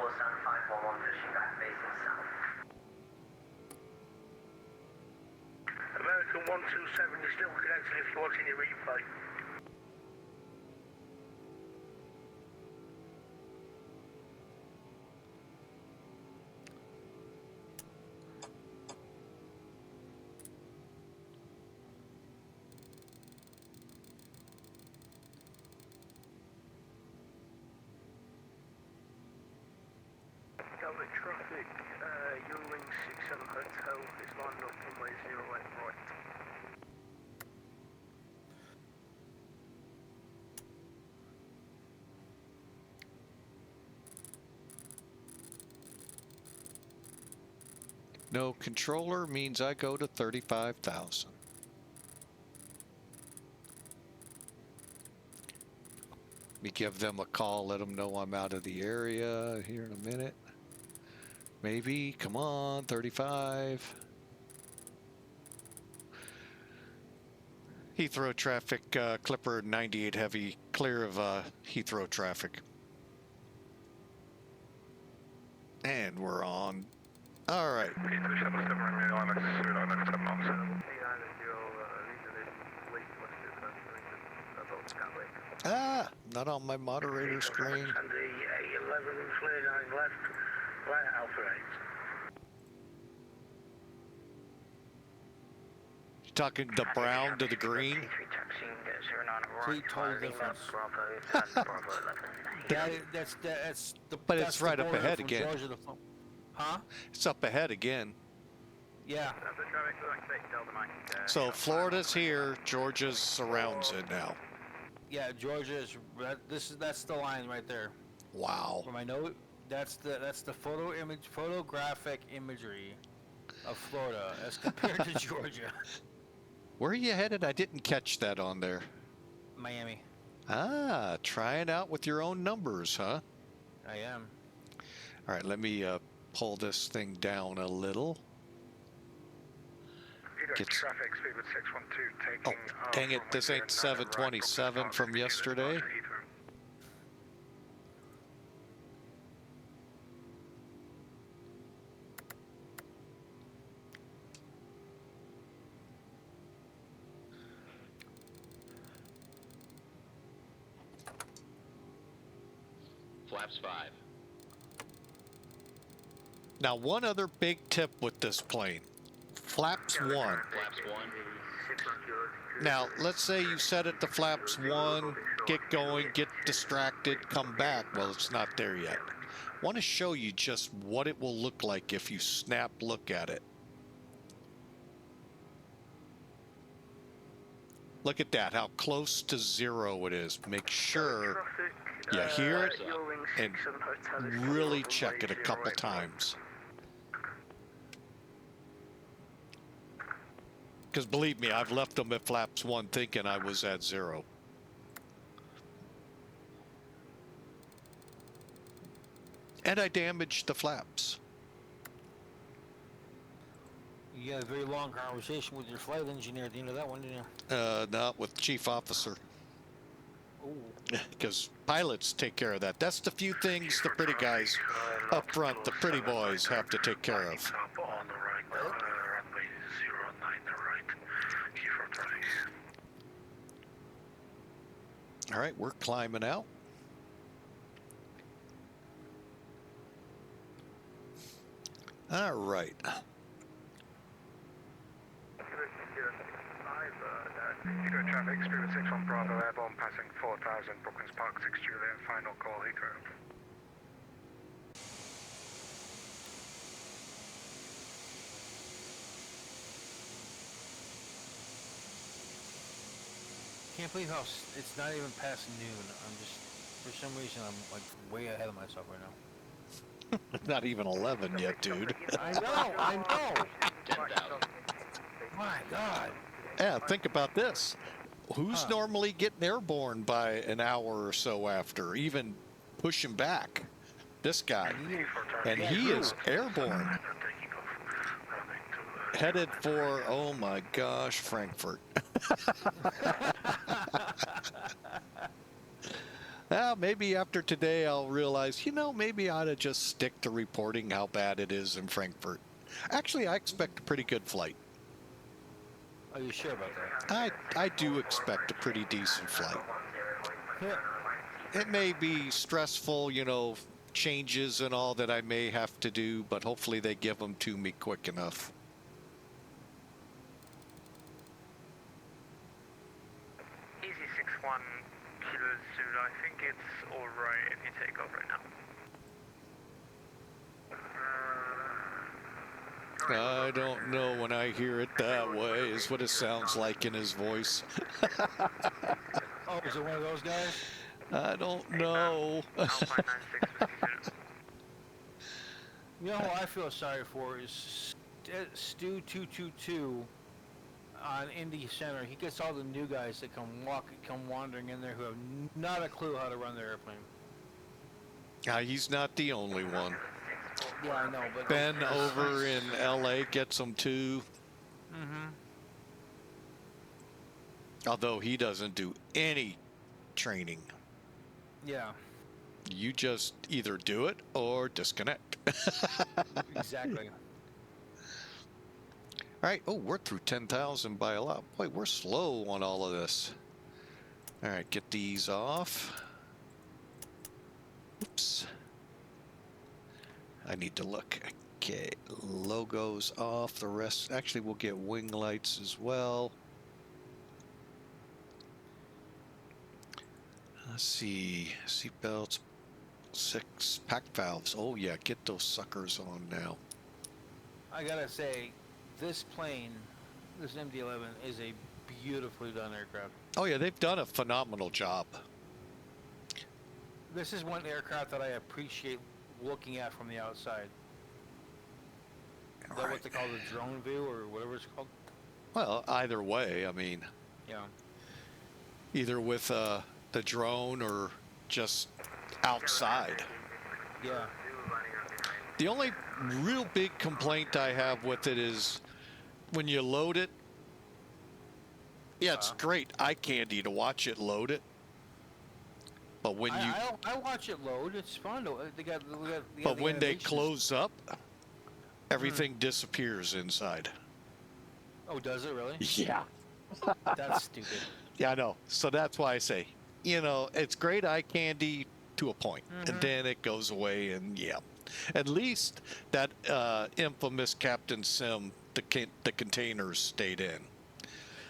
644-7511, pushing back facing south. American 127, you're still connected if you're watching your replay. Delta traffic, Eurowing 67 Hotel is lined up runway 08 right. No controller means I go to 35,000. Let me give them a call, let them know I'm out of the area here in a minute. Maybe, come on, 35. Heathrow traffic, Clipper 98 heavy, clear of Heathrow traffic. And we're on. All right. Ah, not on my moderator screen. And the A11 clear going left, right Alpha 8. You talking the brown to the green? Complete total difference. That's the. But that's it's the right up border ahead from again. Georgia to huh? It's up ahead again. Yeah. So Florida's here, Georgia's surrounds it now. Yeah, Georgia is. That's the line right there. Wow. From my note, that's the photographic imagery of Florida as compared to Georgia. Where are you headed? I didn't catch that on there. Miami. Ah, trying out with your own numbers, huh? I am. All right, let me pull this thing down a little. Get traffic speed with 612 Oh, taking dang it, this ain't 727 from yesterday. Flaps 5. Now, one other big tip with this plane. Flaps 1. Flaps 1. Now, let's say you set it to flaps 1, get going, get distracted, come back. Well, it's not there yet. Want to show you just what it will look like if you snap look at it. Look at that, how close to 0 it is. Make sure you hear it and really check it a couple times. Because believe me, I've left them at flaps 1 thinking I was at 0. And I damaged the flaps. You had a very long conversation with your flight engineer at the end of that one, didn't you? Not with chief officer. Ooh. Because pilots take care of that. That's the few things the pretty guys up front, the pretty boys, have to take care of. On the right, runway 09, the right, Heathrow traffic. All right, we're climbing out. All right. Heathrow traffic, speed with 61 Bravo, airborne passing 4000, Brooklands Park, 6 Juliet, final call Heathrow. Can't believe how it's not even past noon. I'm just, for some reason, I'm like way ahead of myself right now. Not even 11 yet, dude. I know. 10,000. My God. Yeah, think about this. Who's normally getting airborne by an hour or so after, even pushing back? This guy. And he is airborne. Headed for, oh my gosh, Frankfurt. Well, maybe after today I'll realize, you know, maybe I ought to just stick to reporting how bad it is in Frankfurt. Actually, I expect a pretty good flight. Are you sure about that? I do expect a pretty decent flight. Yeah. It may be stressful, you know, changes and all that I may have to do, but hopefully they give them to me quick enough. Easy 61 Kilo Zulu, I think it's alright if you take off right now. I don't know when I hear it that way, is what it sounds like in his voice. Oh, is it one of those guys? I don't know. Alpine 96 You know who I feel sorry for is Stu222 on Indy Center. He gets all the new guys that come wandering in there who have not a clue how to run their airplane. He's not the only one. Yeah, I know, but Ben over in LA gets them too. Mm-hmm. Although he doesn't do any training. Yeah. You just either do it or disconnect. Exactly. All right. Oh, we're through 10,000 by a lot. Boy, we're slow on all of this. All right, get these off. Oops. I need to look. Okay, logos off. The rest, actually, we'll get wing lights as well. Let's see. Seatbelts. 6 pack valves. Oh, yeah, get those suckers on now. I gotta say, this plane, this MD-11, is a beautifully done aircraft. Oh, yeah, they've done a phenomenal job. This is one aircraft that I appreciate looking at from the outside. Is that what they call the drone view or whatever it's called? Well, either way, I mean, Yeah. either with the drone or just outside. Yeah. The only real big complaint I have with it is when you load it. Yeah, it's great eye candy to watch it load it. But when I watch it load. It's fun. But when they close up, everything disappears inside. Oh, does it really? Yeah. That's stupid. Yeah, I know. So that's why I say, you know, it's great eye candy to a point, and then it goes away, and yeah. At least that infamous Captain Sim, the containers stayed in.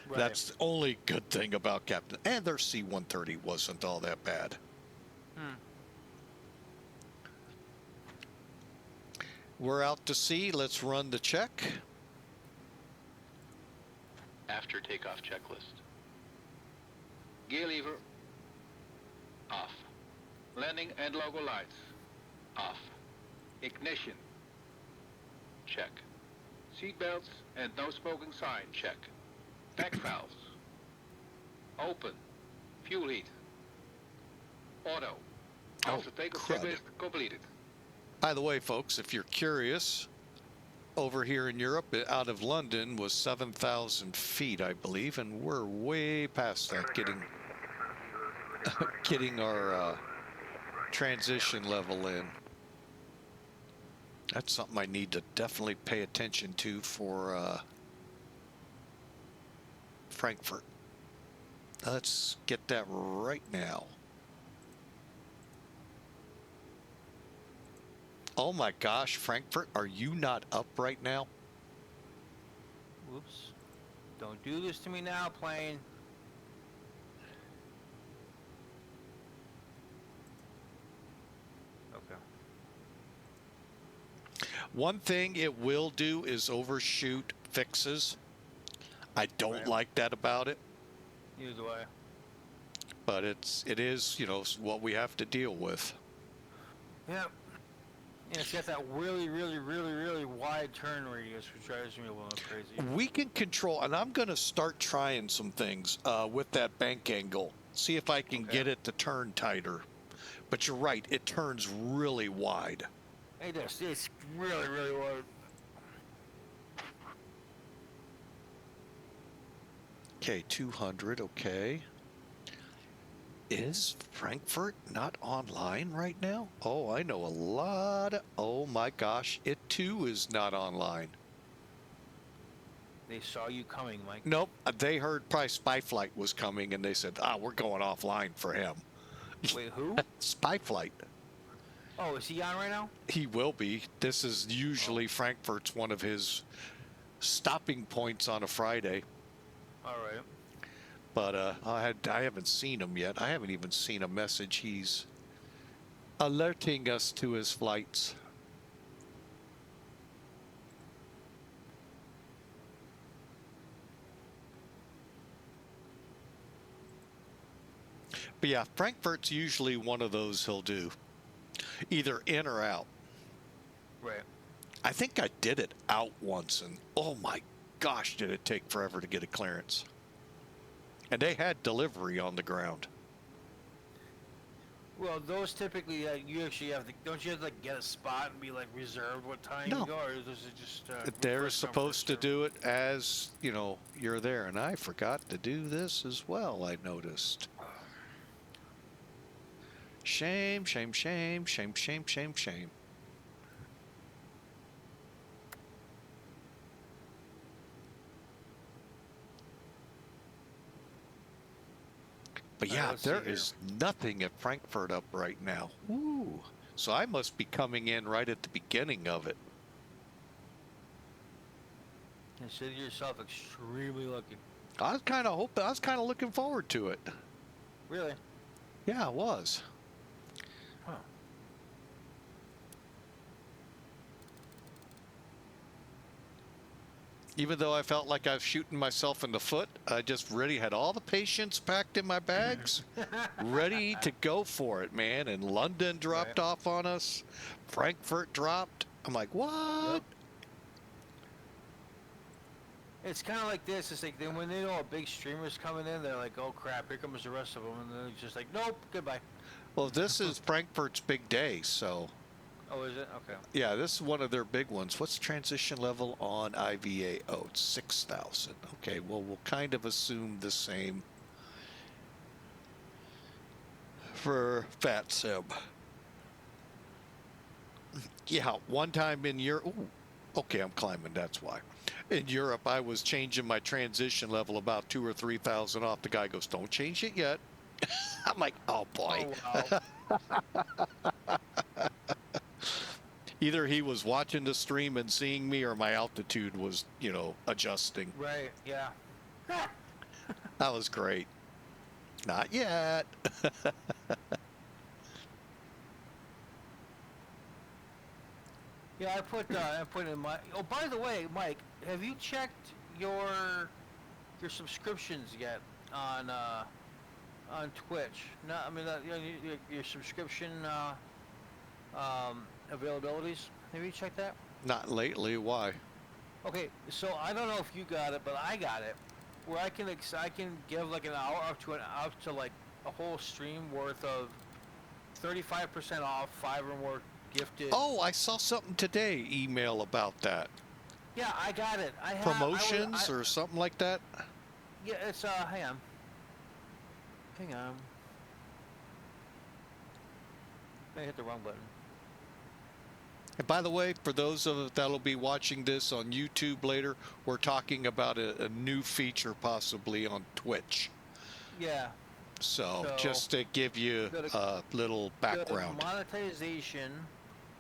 Right. That's the only good thing about Captain. And their C-130 wasn't all that bad. We're out to sea. Let's run the check. After takeoff checklist. Gear lever. Off. Landing and logo lights. Off. Ignition. Check. Seatbelts and no smoking sign. Check. Pack valves. Open. Fuel heat. Auto. After takeoff crud. checklist completed. By the way, folks, if you're curious, over here in Europe, out of London was 7,000 feet, I believe, and we're way past that, getting our transition level in. That's something I need to definitely pay attention to for Frankfurt. Let's get that right now. Oh my gosh, Frankfurt, are you not up right now? Whoops. Don't do this to me now, plane. Okay. One thing it will do is overshoot fixes. I don't like that about it. Neither do I. But it is, you know, what we have to deal with. Yeah. And it's got that really, really, really, really wide turn radius, which drives me a little crazy. We can control, and I'm going to start trying some things with that bank angle. See if I can get it to turn tighter. But you're right, it turns really wide. It does. It's really, really wide. Okay, 200, okay. Is Frankfurt not online right now? Oh, I know a lot. Oh my gosh, it too is not online. They saw you coming, Mike. Nope, they heard probably Spy Flight was coming and they said, we're going offline for him. Wait, who? Spy Flight. Oh, is he on right now? He will be. This is usually Frankfurt's one of his stopping points on a Friday. All right. But I haven't seen him yet. I haven't even seen a message. He's alerting us to his flights. But yeah, Frankfurt's usually one of those he'll do. Either in or out. Right. I think I did it out once, and oh my gosh, did it take forever to get a clearance. And they had delivery on the ground. Well, those typically you actually have to. Don't you have to like get a spot and be like reserved what time No. you go, or is it just? They're first come, supposed first to served? do it as, you know, you're there. And I forgot to do this as well, I noticed. Shame, shame, shame, shame, shame, shame, shame. But All right, yeah, let's there see here. is nothing at Frankfurt up right now. Woo. So I must be coming in right at the beginning of it. Consider yourself extremely lucky. I was kind of looking forward to it. Really? Yeah, I was. Huh. Even though I felt like I was shooting myself in the foot, I just really had all the patience packed in my bags, ready to go for it, man. And London dropped off on us. Frankfurt dropped. I'm like, what? Yep. It's kind of like this. It's like then when they know a big streamer's coming in, they're like, "Oh crap, here comes the rest of them," and then it's just like, "Nope, goodbye." Well, this is Frankfurt's big day, so. Oh, is it? Okay. Yeah, this is one of their big ones. What's the transition level on IVA? Oh, it's 6,000. Okay, well, we'll kind of assume the same for VATSIM. Yeah, one time in Europe. Ooh, okay, I'm climbing. That's why. In Europe, I was changing my transition level about 2,000 or 3,000 off. The guy goes, "Don't change it yet." I'm like, "Oh boy." Oh wow. Either he was watching the stream and seeing me, or my altitude was, you know, adjusting. Right. Yeah. That was great. Not yet. Yeah, I put in my. Oh, by the way, Mike, have you checked your subscriptions yet on Twitch? No, I mean you know, your subscription availabilities. Have you checked that? Not lately. Why? Okay, so I don't know if you got it, but I got it, where I can give like an hour up to like a whole stream worth of 35% off, 5 or more gifted. Oh, I saw something today. Email about that. Yeah, I got it. Promotions or something like that. Yeah, it's hang on. I hit the wrong button. And by the way, for those of that'll be watching this on YouTube later, we're talking about a new feature possibly on Twitch. Yeah. So just to give you a little background. Monetization,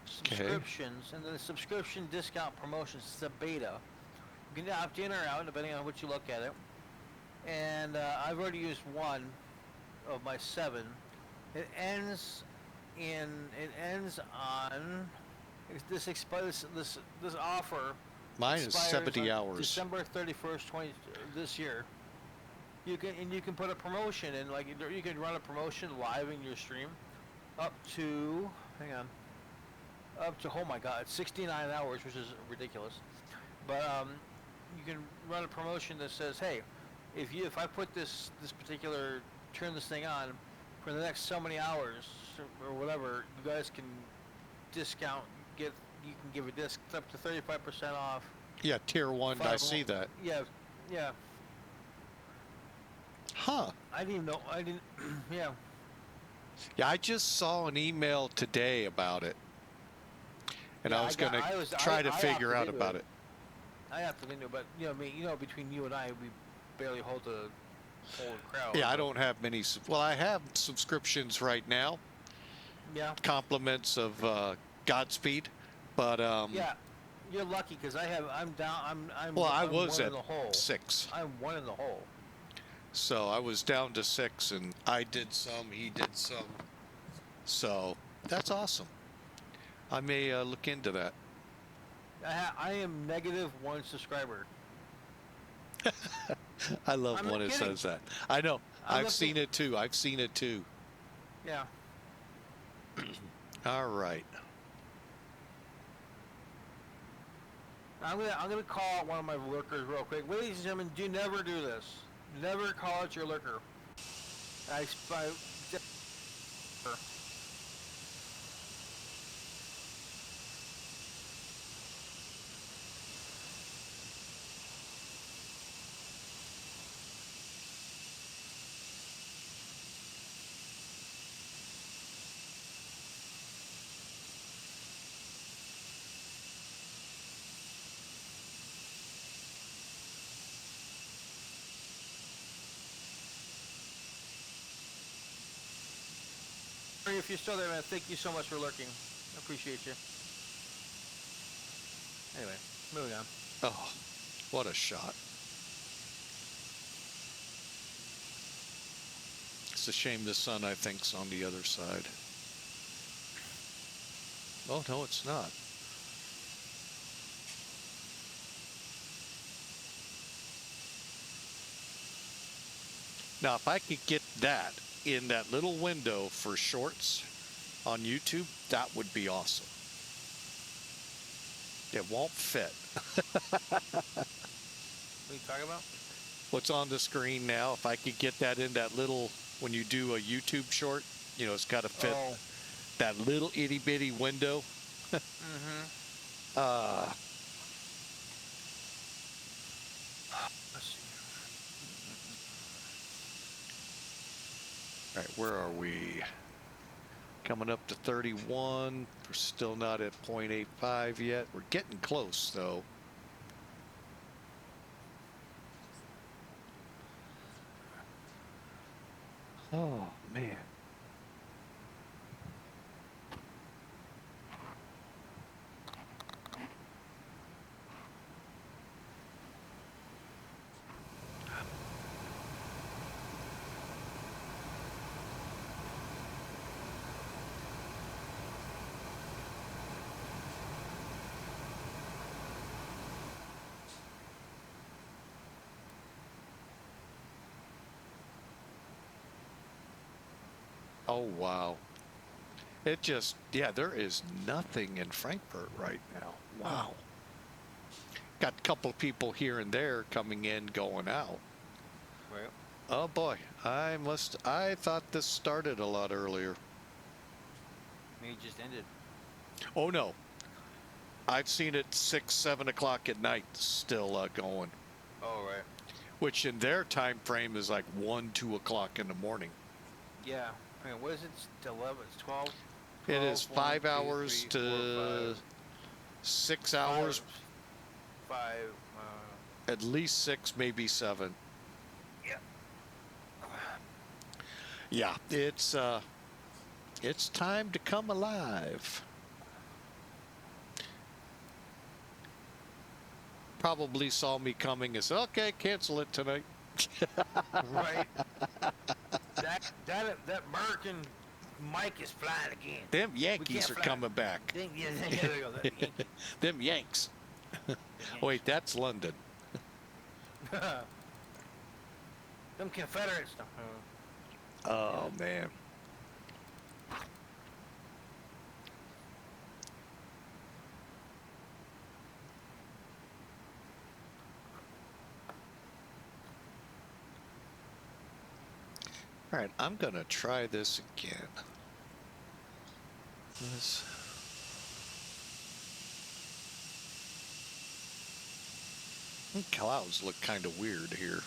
subscriptions, and then the subscription discount promotions. It's a beta. You can opt in or out depending on what you look at it. And I've already used one of my 7. It ends on this offer. Mine is 70 on hours. December 31st, this year. You can put a promotion in, like you can run a promotion live in your stream up to oh my god, 69 hours, which is ridiculous. But you can run a promotion that says, hey, if I put this particular, turn this thing on for the next so many hours or whatever, you guys can discount, you can give a disc up to 35% off. Yeah, tier 1, I see that. Yeah. Huh. I didn't know. Yeah. Yeah, I just saw an email today about it. And yeah, I was going to try to figure out about it. I have to into it, but between you and I, we barely hold a crowd. Yeah, I don't have many. Well, I have subscriptions right now. Yeah. Compliments of Godspeed, but yeah, you're lucky because I'm down. Well, I I'm was one at in the hole. 6. I'm one in the hole. So I was down to 6, and I did some, he did some. So that's awesome. I may look into that. I am -1 subscriber. I love I'm when not it kidding. says that. I know. I'm I've seen it too. I've seen it too. Yeah. All right. I'm gonna call out one of my lurkers real quick. Ladies and gentlemen, do never do this. Never call out your lurker. if you're still there, man, thank you so much for lurking. I appreciate you. Anyway, moving on. Oh, what a shot. It's a shame the sun, I think, is on the other side. Oh, no, it's not. Now, if I could get that in that little window for shorts on YouTube, that would be awesome. It won't fit. What are you talking about? What's on the screen now, if I could get that in that little, when you do a YouTube short, you know, it's got to fit that little itty bitty window. Let's see. All right, where are we? Coming up to 31. We're still not at 0.85 yet. We're getting close, though. Oh, man. Oh, wow. It just, yeah, there is nothing in Frankfurt right now. Wow. Got a couple of people here and there coming in, going out. Right. Oh, boy. I thought this started a lot earlier. Maybe it just ended. Oh, no. I've seen it 6, 7 o'clock at night still going. Oh, right. Which in their time frame is like 1, 2 o'clock in the morning. Yeah. I mean, what is it? It's 11. It's 12. It is 5 1, 2, hours 3, to 4, 5. 6 hours. 5. At least 6, maybe 7. Yeah. Yeah, it's time to come alive. Probably saw me coming and said, "Okay, cancel it tonight." Right. That American Mike is flying again. Them Yankees are coming back. There you go. That Yankee. Them Yanks. Wait, that's London. Them Confederates. Oh, man. All right, I'm going to try this again. Clouds look kind of weird here.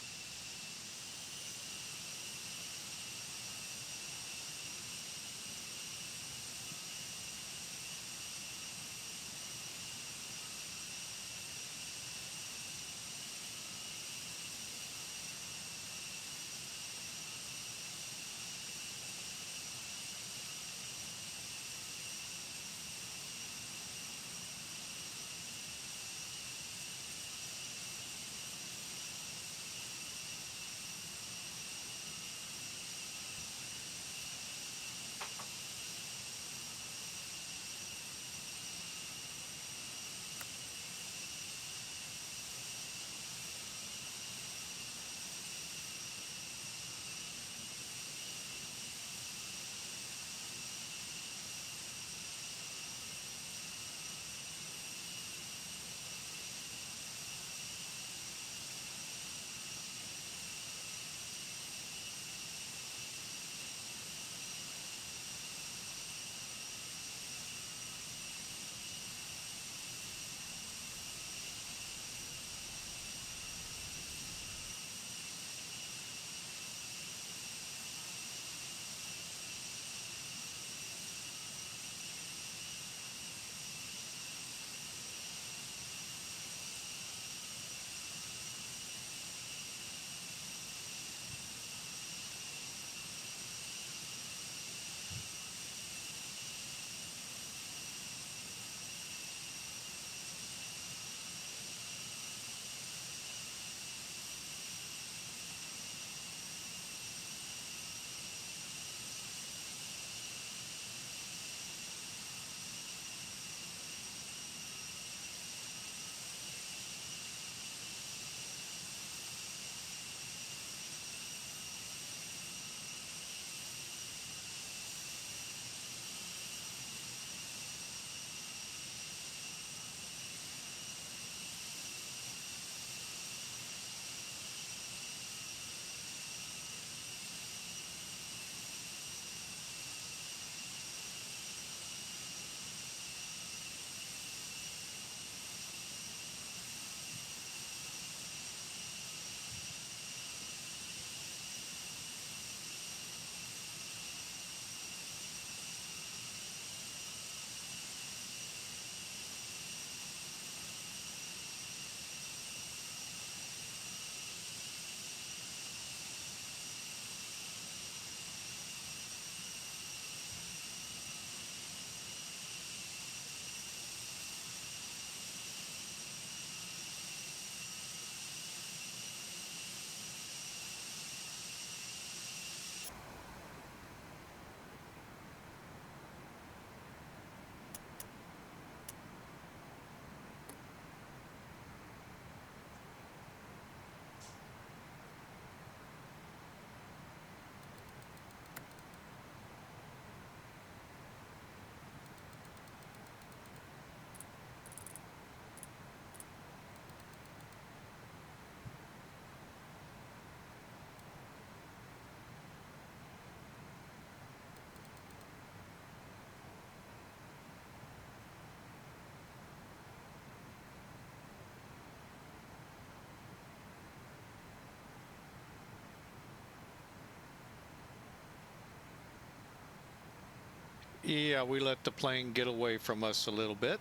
Yeah, we let the plane get away from us a little bit.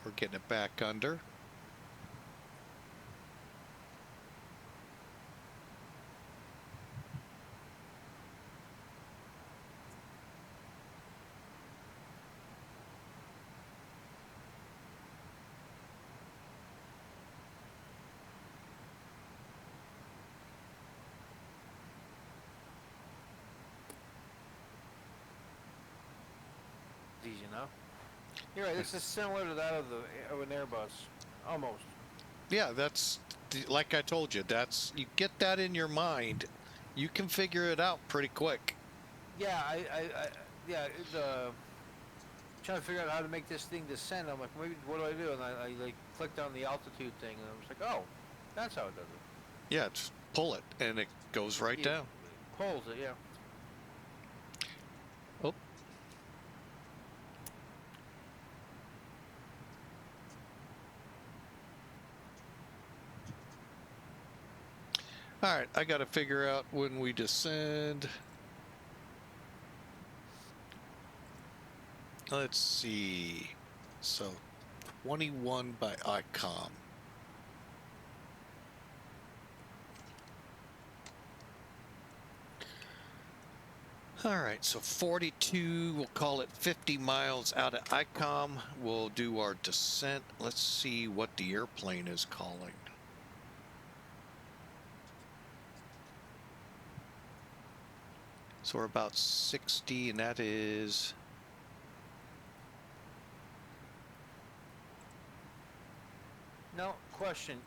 We're getting it back under. Easy enough. You're right. This is similar to that of an Airbus, almost. Yeah, that's like I told you. That's you get that in your mind, you can figure it out pretty quick. Yeah, yeah, trying to figure out how to make this thing descend. I'm like, maybe what do I do? And I like clicked on the altitude thing, and I was like, oh, that's how it does it. Yeah, just pull it and it goes right down. Pulls it, yeah. Oh. All right, I got to figure out when we descend. Let's see. So 21 by IMCOM. All right, so 42, we'll call it 50 miles out of IMCOM. We'll do our descent. Let's see what the airplane is calling. So we're about 60, and that is... No question.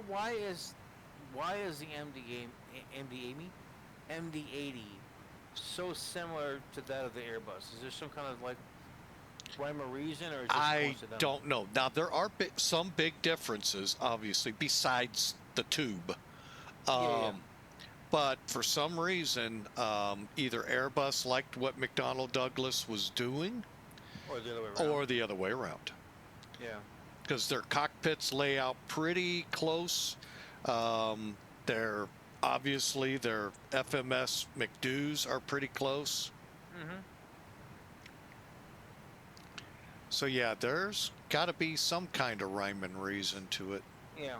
Why is the MD-80 so similar to that of the Airbus? Is there some kind of like rhyme or reason, or is it just I coincidental? don't know. Now there are some big differences, obviously, besides the tube. Yeah. But for some reason, either Airbus liked what McDonnell Douglas was doing, Or the other way around. or the other way around. Yeah. Because their cockpits lay out pretty close. Their obviously their FMS McDoos are pretty close. Mm-hmm. So yeah, there's got to be some kind of rhyme and reason to it. Yeah.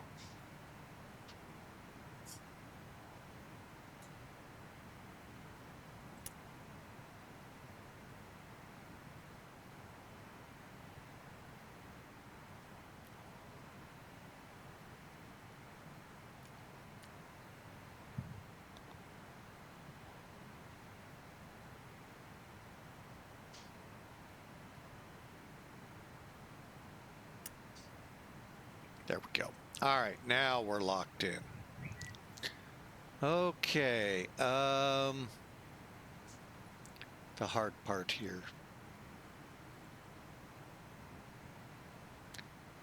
There we go. All right, now we're locked in. Okay. The hard part here.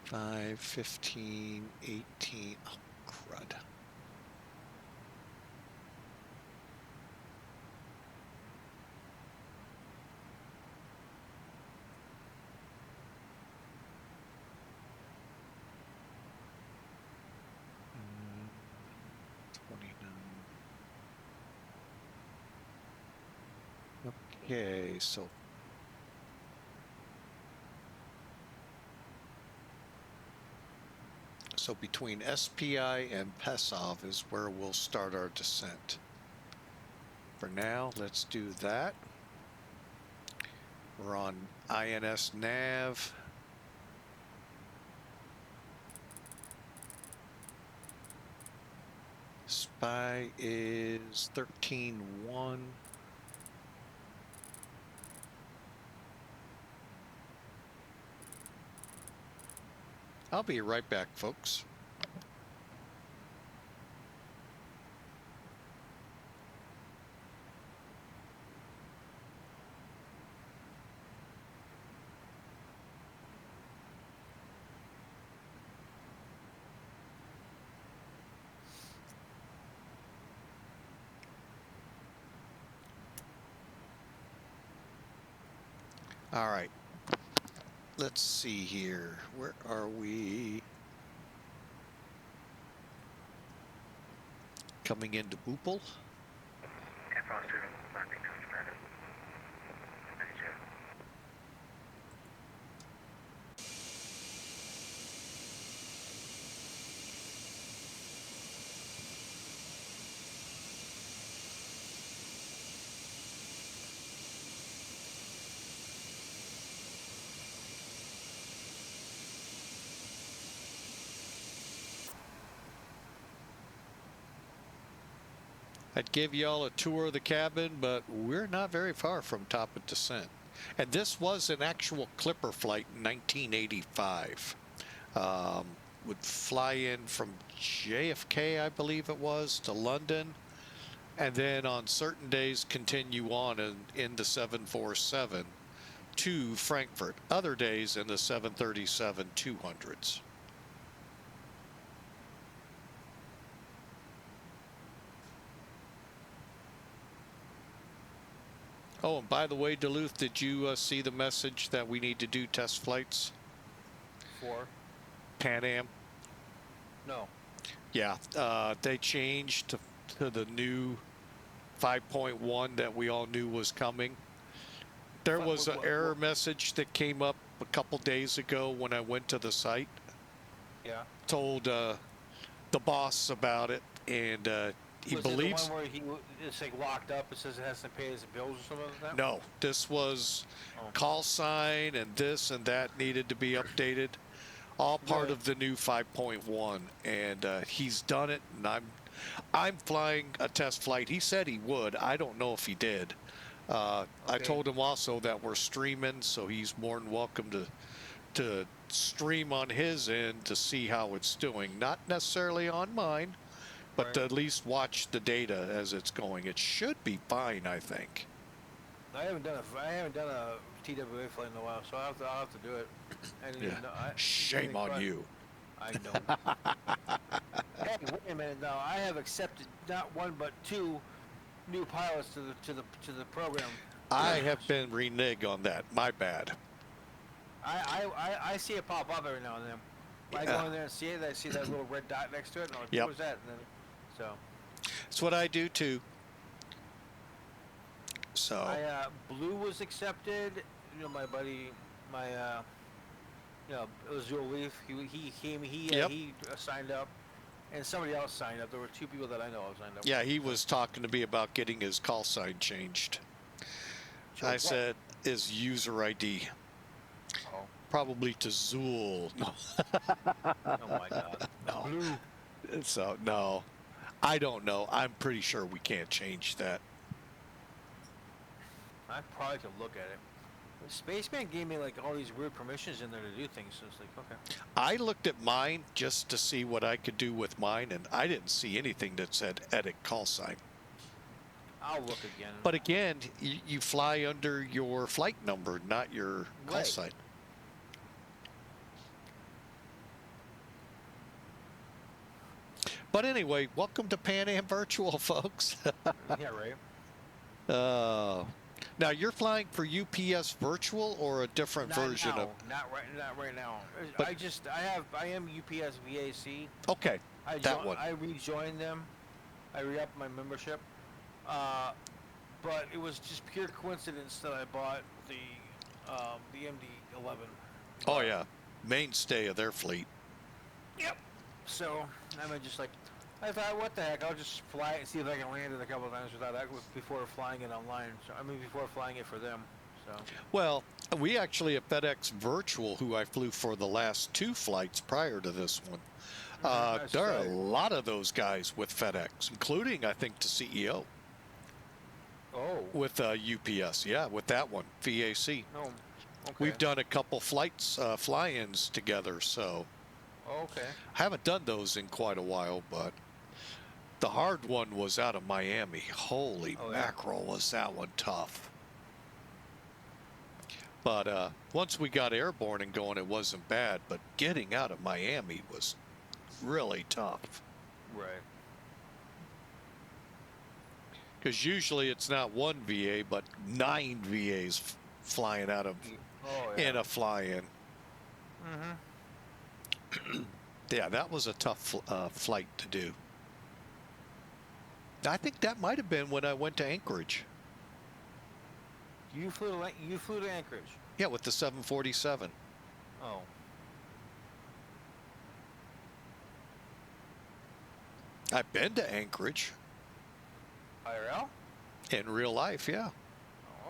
5, 15, 18. Oh, crud. Okay, so between SPI and PESOV is where we'll start our descent. For now, let's do that. We're on INS nav. SPY is 13.1. I'll be right back, folks. All right. Let's see here. Where are we? Coming into Boopel. I'd give y'all a tour of the cabin, but we're not very far from top of descent. And this was an actual Clipper flight in 1985. Would fly in from JFK, I believe it was, to London, and then on certain days continue on in the 747 to Frankfurt. Other days in the 737-200s. Oh, and by the way, Duluth, did you see the message that we need to do test flights? For? Pan Am? No. Yeah, they changed to the new 5.1 that we all knew was coming. There was an error message that came up a couple days ago when I went to the site. Yeah. Told the boss about it, and he believes. It the one where it's like locked up? It says it has to pay his bills or something like that? No, this was call sign and this and that needed to be updated. All part of the new 5.1, and he's done it. And I'm flying a test flight. He said he would. I don't know if he did. I told him also that we're streaming, so he's more than welcome to stream on his end to see how it's doing. Not necessarily on mine, but to at least watch the data as it's going. It should be fine, I think. I haven't done a TWA flight in a while, so I'll have to do it. Shame on you. I know. Hey, wait a minute now. I have accepted not one but two new pilots to the program. I have been reneged on that. My bad. I see it pop up every now and then. I go in there and see it. I see that little red dot next to it. And I'm like, what was that? And then, so. That's what I do too. So. Blue was accepted. You know, my buddy, it was Joe Leaf. He came. He signed up, and somebody else signed up. There were two people that I know of signed up. Yeah, he was talking to me about getting his call sign changed. I said his user ID. Oh. Probably to Zool. No. Oh my God. No. Blue. So no, I don't know. I'm pretty sure we can't change that. I probably could look at it. Spaceman gave me like all these weird permissions in there to do things, so it's like, okay. I looked at mine just to see what I could do with mine, and I didn't see anything that said edit call sign. I'll look again. But again, you fly under your flight number, not your call sign. But anyway, welcome to Pan Am Virtual, folks. Yeah, right. Now you're flying for UPS Virtual or a different version of? Not right now. But, I am UPS VAC. Okay, that one. I rejoined them. I re-upped my membership. But it was just pure coincidence that I bought the MD-11. Oh yeah, mainstay of their fleet. Yep. So I'm just like, I thought, what the heck? I'll just fly it and see if I can land it a couple of times without that before flying it online. So before flying it for them. So. Well, we actually at FedEx Virtual, who I flew for the last two flights prior to this one. There are a lot of those guys with FedEx, including I think the CEO. Oh. With UPS, yeah, with that one, VAC. Oh, okay. We've done a couple flights, fly-ins together, so. Okay. I haven't done those in quite a while, but the hard one was out of Miami. Holy mackerel, was that one tough. But once we got airborne and going, it wasn't bad, but getting out of Miami was really tough. Right. Because usually it's not one VA, but 9 VAs flying out of in a fly-in. Mm-hmm. Yeah, that was a tough flight to do. I think that might have been when I went to Anchorage. You flew to Anchorage? Yeah, with the 747. Oh. I've been to Anchorage. IRL? In real life, yeah.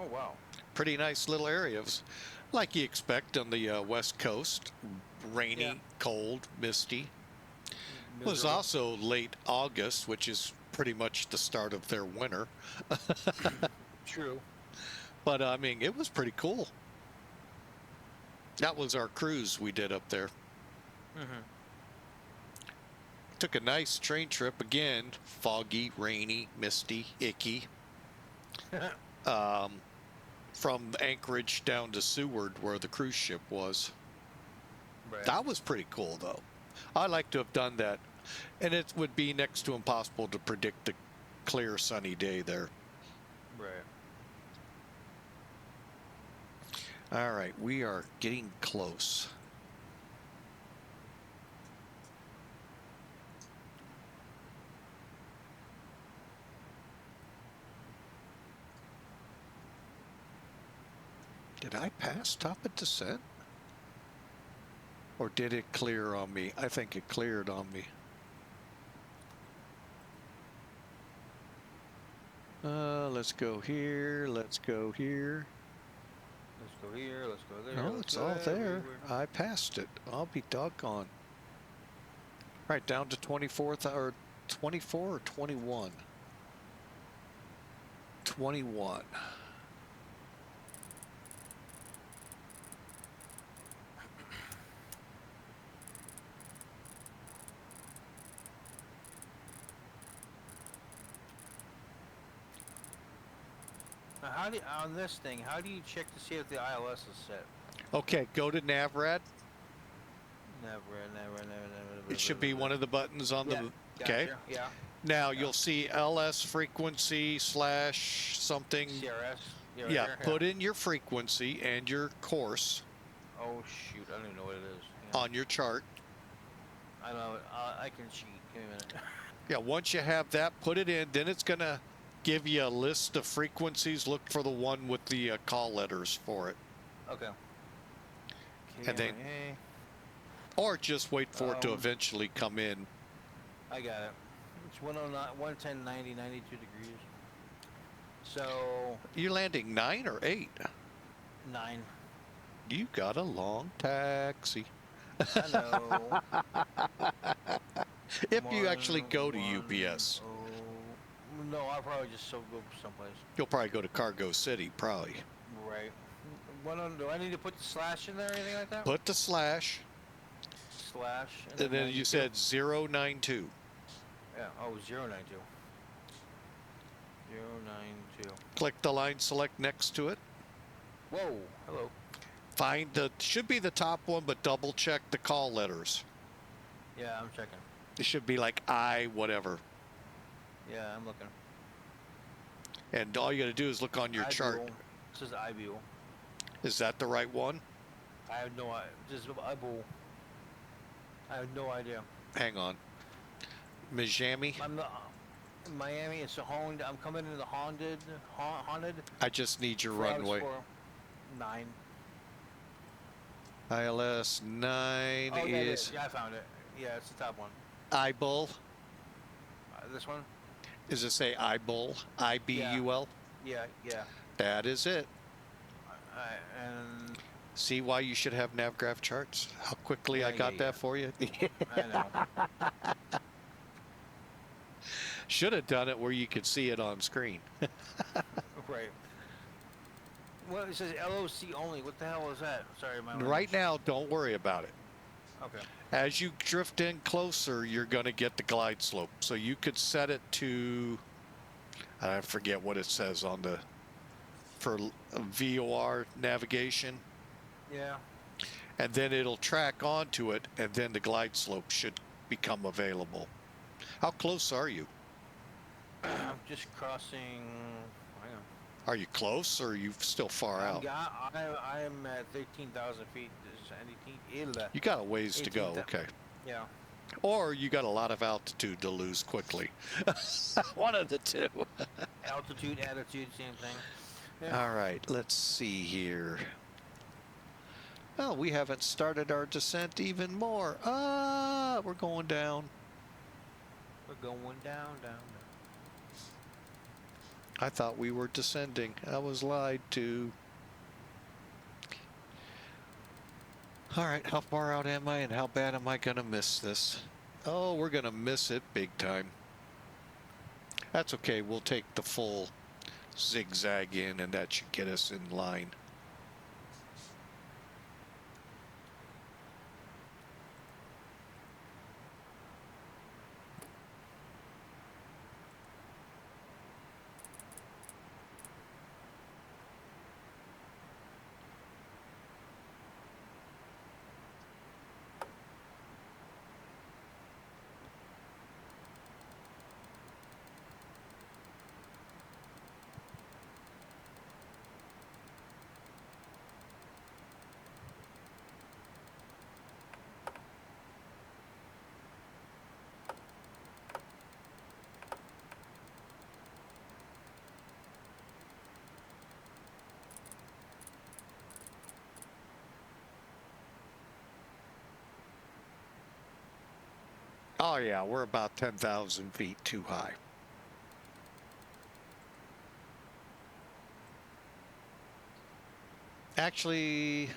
Oh, wow. Pretty nice little areas. Like you expect on the West Coast. Rainy, cold, misty. It was also late August, which is pretty much the start of their winter. True. But I mean, it was pretty cool. That was our cruise we did up there. Mm-hmm. Took a nice train trip again. Foggy, rainy, misty, icky. From Anchorage down to Seward, where the cruise ship was. Right. That was pretty cool, though. I'd like to have done that. And it would be next to impossible to predict a clear, sunny day there. Right. All right, we are getting close. Did I pass top of descent? Or did it clear on me? I think it cleared on me. Let's go here. Let's go here. Let's go here. Let's go there. No, let's it's go all there. everywhere. I passed it. I'll be doggone. Right, down to 24th or 24 or 21? 21. Now, how do you, on this thing? How do you check to see if the ILS is set? Okay, go to NAVRAD. Never. It should be one of the buttons on Yeah, the. Okay. gotcha. Yeah. Now you'll see LS frequency / something. CRS. Right Yeah, here, put in your frequency and your course Oh shoot! I don't even know what it is. Hang on your chart. I know. I can cheat. Give me a minute. Yeah, once you have that, put it in. Then it's going to give you a list of frequencies. Look for the one with the call letters for it. Okay. And then, or just wait for it to eventually come in. I got it. It's 109, 110, 90, 92 degrees. So You landing 9 or 8? 9. You got a long taxi. I know. If you actually go to UPS, No, I'll probably just go someplace. you'll probably go to Cargo City, probably. Right. Do I need to put the slash in there or anything like that? Put the slash, Slash. and then 92. you said 092. Yeah. Oh, 092. 092. Click the line select next to it. Whoa. Hello. Find the, should be the top one, but double check the call letters. Yeah, I'm checking. It should be like I whatever. Yeah, I'm looking. And all you got to do is look on your chart. It says IBU. Is that the right one? I have no idea. Just IBU. I have no idea. Hang on. Miami? I'm the Miami. It's a Honda. I'm coming into the haunted. I just need your Frogs runway. 9. ILS 9 Oh, that is is. Yeah, I found it. Yeah, it's the top one. IBUL. This one? Does it say IBUL? IBUL? Yeah. That is it. And See why you should have NavGraph charts? How quickly I got that for you? I know. Should have done it where you could see it on screen. Right. Well, it says LOC only. What the hell is that? Sorry, my Right now, don't worry about it. Okay. As you drift in closer, you're going to get the glide slope. So you could set it to, I forget what it says on the, for VOR navigation. Yeah. And then it'll track onto it, and then the glide slope should become available. How close are you? I'm just crossing. Hang on. Are you close, or are you still far out? I am at 13,000 feet. You got a ways to go, okay. Yeah. Or you got a lot of altitude to lose quickly. One of the two. Altitude, attitude, same thing. Yeah. All right, let's see here. Well, we haven't started our descent even more. We're going down. We're going down. I thought we were descending. I was lied to. All right, how far out am I, and how bad am I going to miss this? Oh, we're going to miss it big time. That's okay. We'll take the full zigzag in, and that should get us in line. Oh yeah, we're about 10,000 feet too high. Actually,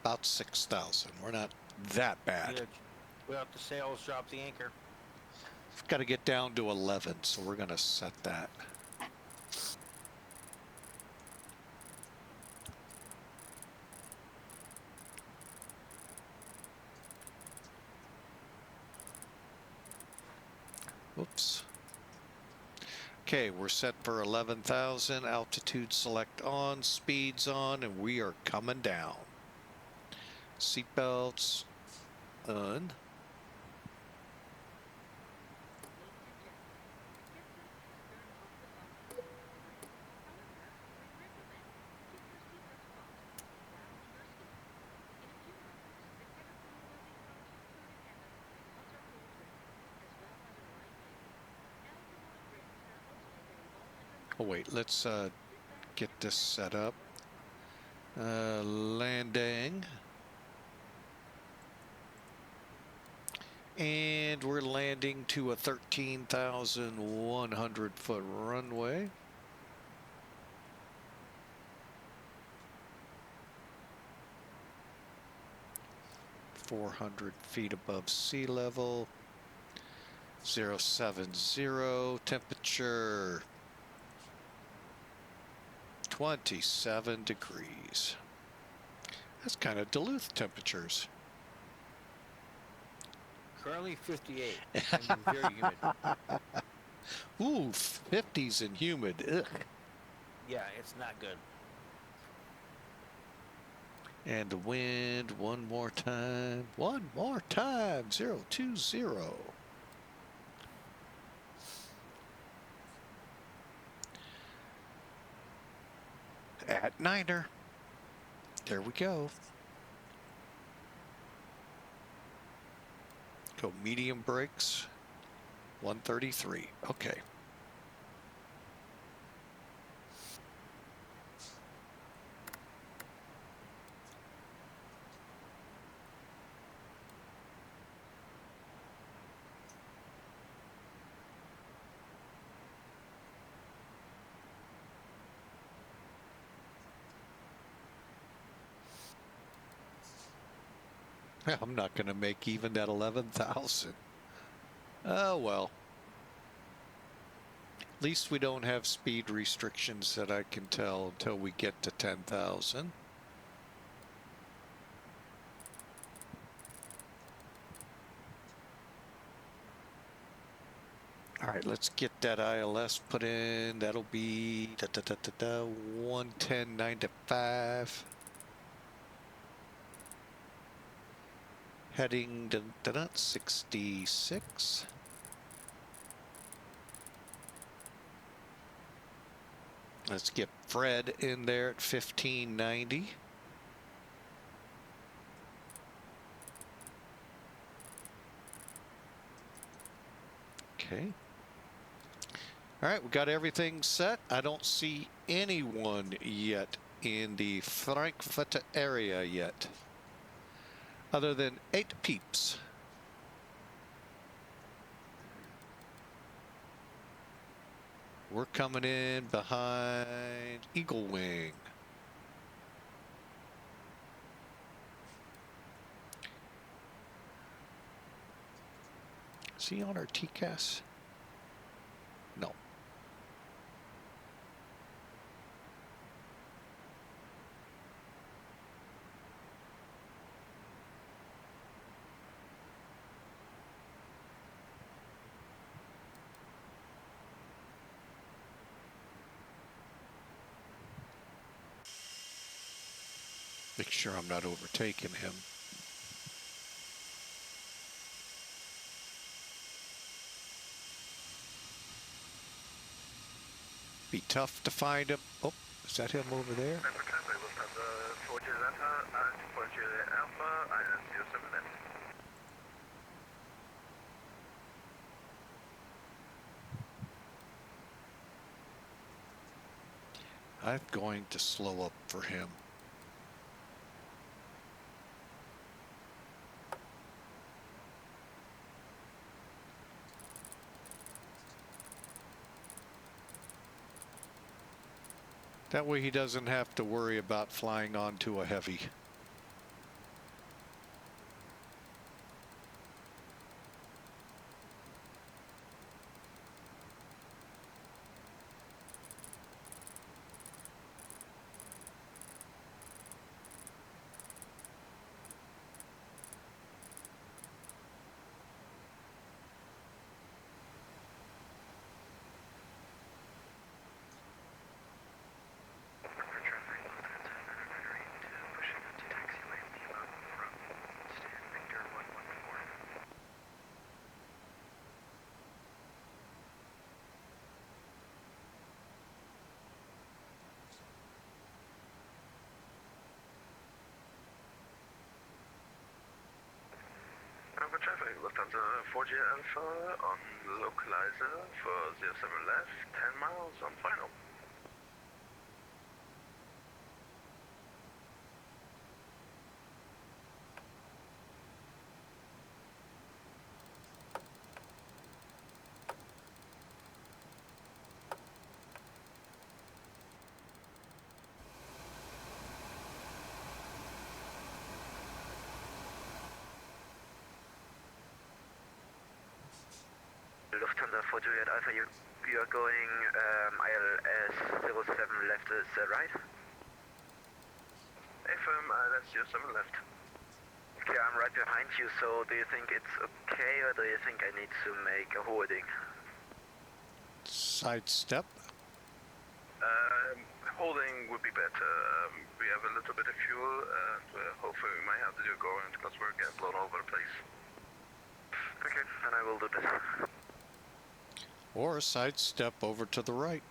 about 6,000. We're not that bad. Good. We have to sails, drop the anchor. Got to get down to 11, so we're going to set that. Whoops. Okay, we're set for 11,000. Altitude select on, speeds on, and we are coming down. Seatbelts on. Oh wait, let's get this set up. Landing. And we're landing to a 13,100 foot runway. .400 feet above sea level. 070 temperature 27 degrees. That's kind of Duluth temperatures. Currently 58 and very humid. Ooh, 50s and humid. Ugh. Yeah, it's not good. And the wind, one more time. One more time. 020. At Niner. There we go. Go medium brakes. 133. Okay. I'm not going to make even that 11,000. Oh, well. At least we don't have speed restrictions that I can tell until we get to 10,000. All right, let's get that ILS put in. That'll be 110.95. Heading to 66. Let's get Fred in there at 1590. Okay. All right, we got everything set. I don't see anyone yet in the Frankfurt area yet, other than 8 peeps. We're coming in behind Eagle Wing. Is he on our TCAS? No. Make sure I'm not overtaking him. Be tough to find him. Oh, is that him over there? I'm going to slow up for him. That way he doesn't have to worry about flying onto a heavy. Traffic, Lufthansa 4G Alpha on localizer for 07 left, 10 miles on final. Lufthansa 4 Juliet Alpha, you are going ILS 07 left, is that right? Affirm, ILS 07 left. Okay, I'm right behind you, so do you think it's okay, or do you think I need to make a holding? Sidestep. Holding would be better. We have a little bit of fuel, and hopefully we might have to do a go-around because we're getting blown all over the place. Okay, then I will do this. Or sidestep over to the right.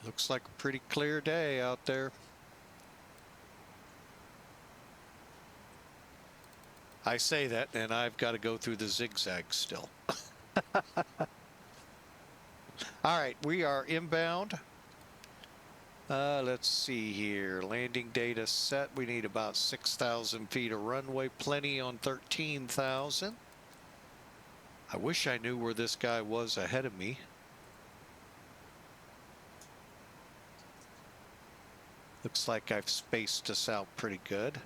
Looks like a pretty clear day out there. I say that, and I've got to go through the zigzag still. All right, we are inbound. Let's see here. Landing data set. We need about 6,000 feet of runway. Plenty on 13,000. I wish I knew where this guy was ahead of me. Looks like I've spaced us out pretty good,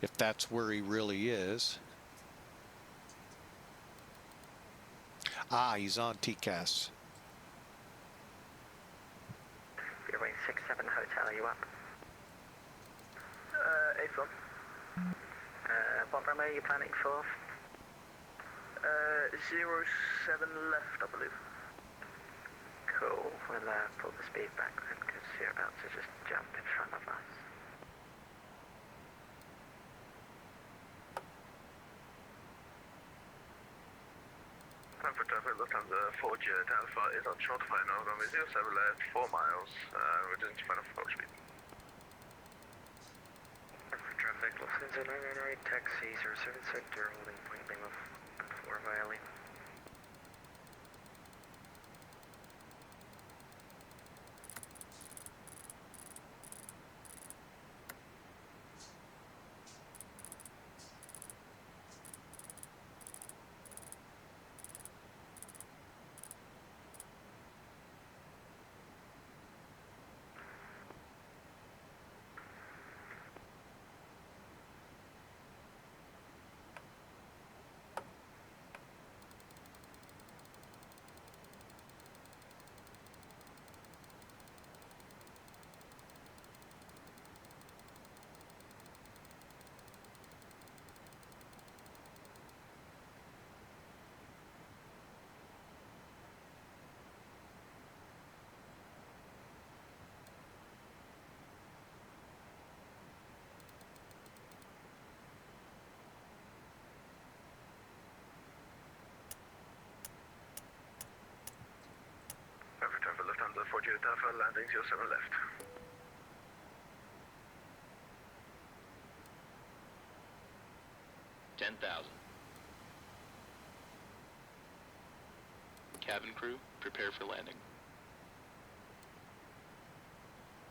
if that's where he really is. Ah, he's on TCAS. Airway 67 Hotel, are you up? Affirm. What runway are you planning for? 07 left, I believe. Cool, we'll pull the speed back then because you're about to just jump in front of us. Time for traffic, Lufthansa 4 Juliet Alpha is on short final, runway 07 left, 4 miles, reducing to final approach speed. Time for traffic, Lufthansa 998 taxi 07 sector, holding point Lima 4 via Lima. Alpha landing 07 left. Cabin crew, prepare for landing.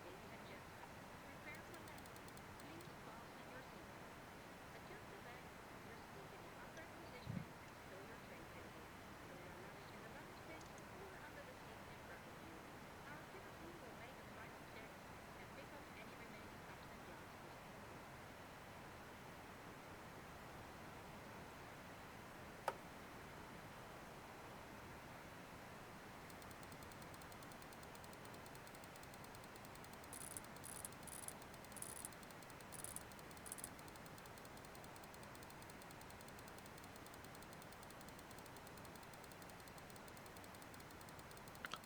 Ladies and gentlemen, prepare for landing. Please fasten your seatbelt. Adjust the back of your seat in the upright position and stow your tray table. Stow your luggage in the luggage bins or under the seat in front of you. Our cabin crew will make a final check and pick up any remaining cups and glasses.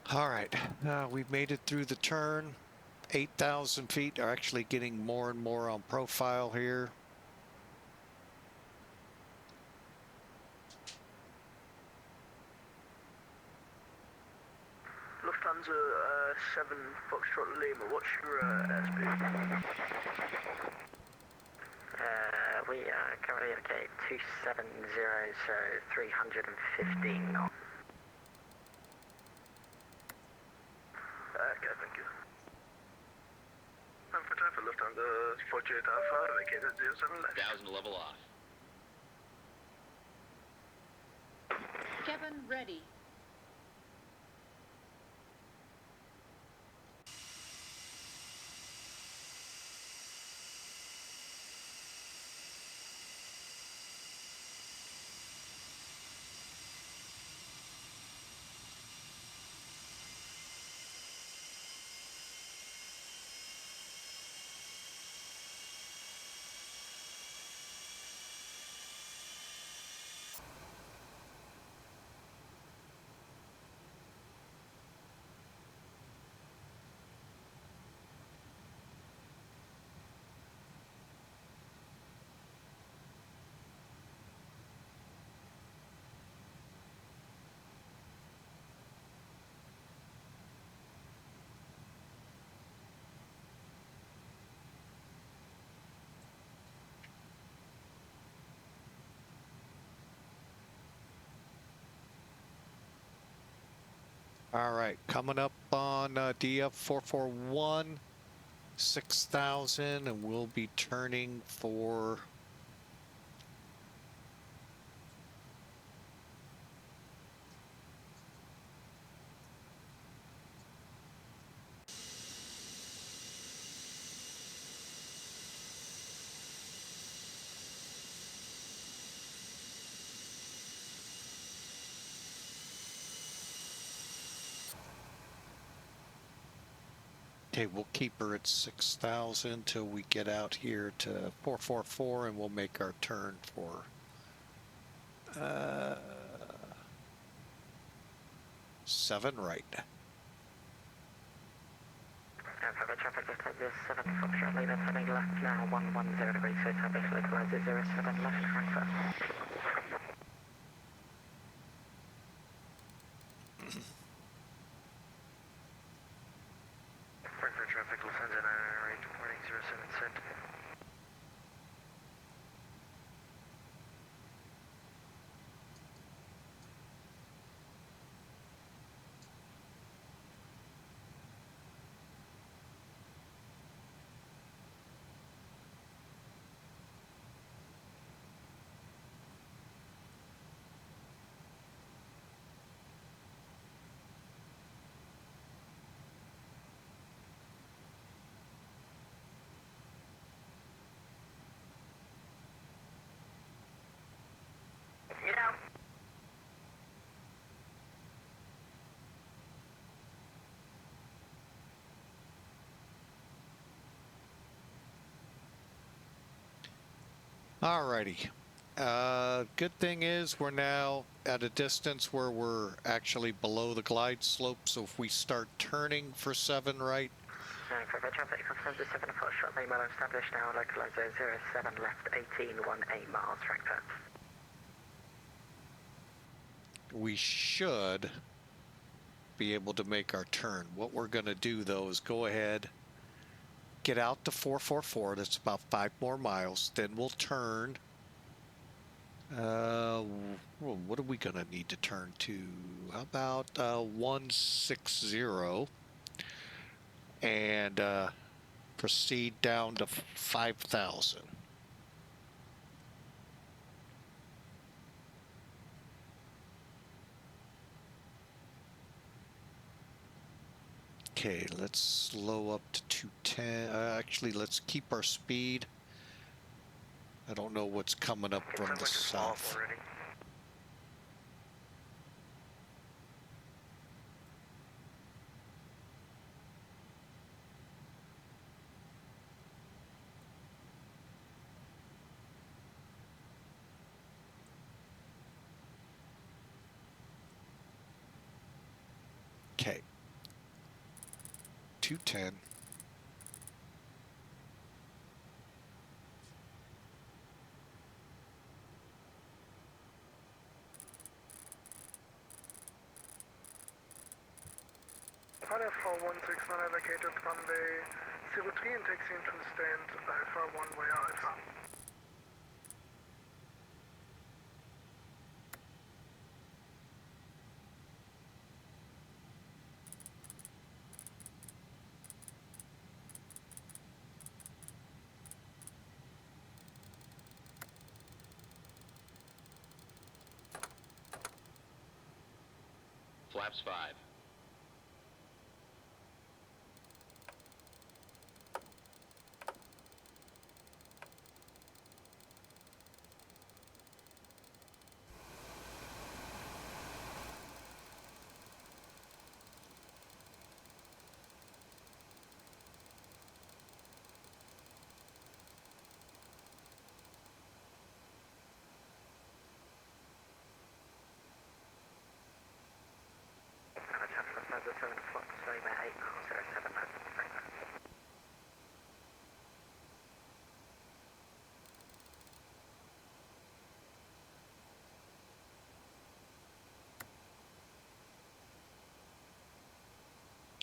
All right, we've made it through the turn. 8,000 feet are actually getting more and more on profile here. Lufthansa 7 Foxtrot Lima, what's your airspeed? We are currently at 270, so 315 knots. Okay, thank you. And for time for Lufthansa 48 Alpha, vacated 07 left. 1000 level off. Cabin ready. All right, coming up on DF 441, 6,000, and we'll be turning for okay, we'll keep her at 6,000 till we get out here to 444, and we'll make our turn for 7 right. For the traffic, just take this 7 Foxtrot Lima, turning left now, 110 degrees, so establish localizer 07 left Frankfurt. Frankfurt traffic, Lufthansa 998, departing 07 cent. Get out. Alrighty. Good thing is we're now at a distance where we're actually below the glide slope, so if we start turning for 7 right, For the traffic, Lufthansa 7 Foxtrot Lima, established now, localizer 07 left, 1818 miles, Frankfurt. we should be able to make our turn. What we're going to do, though, is go ahead, get out to 444. That's about 5 more miles. Then we'll turn. Well, what are we going to need to turn to? How about 160 and proceed down to 5,000. Okay, let's slow up to 210. Actually, let's keep our speed. I don't know what's coming up from the south. Okay. 210. Pilot 4169 allocated runway 03 and taxi into stand Alpha 1 way Alpha. Flaps 5.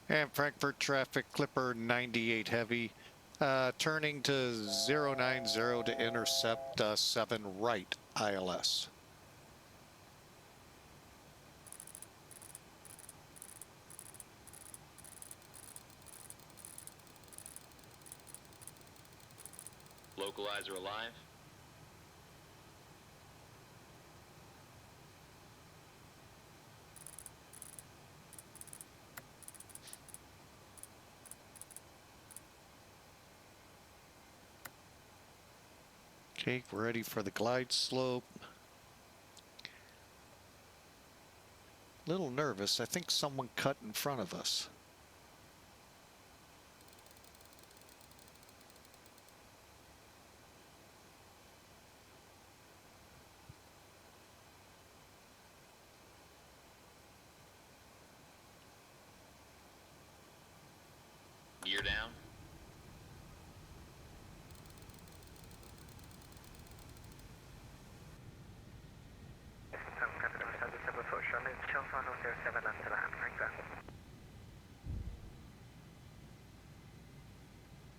And Frankfurt traffic, Clipper 98 heavy, turning to 090 to intercept 7 right ILS. Localizer alive. Okay, we're ready for the glide slope. Little nervous. I think someone cut in front of us. Gear down.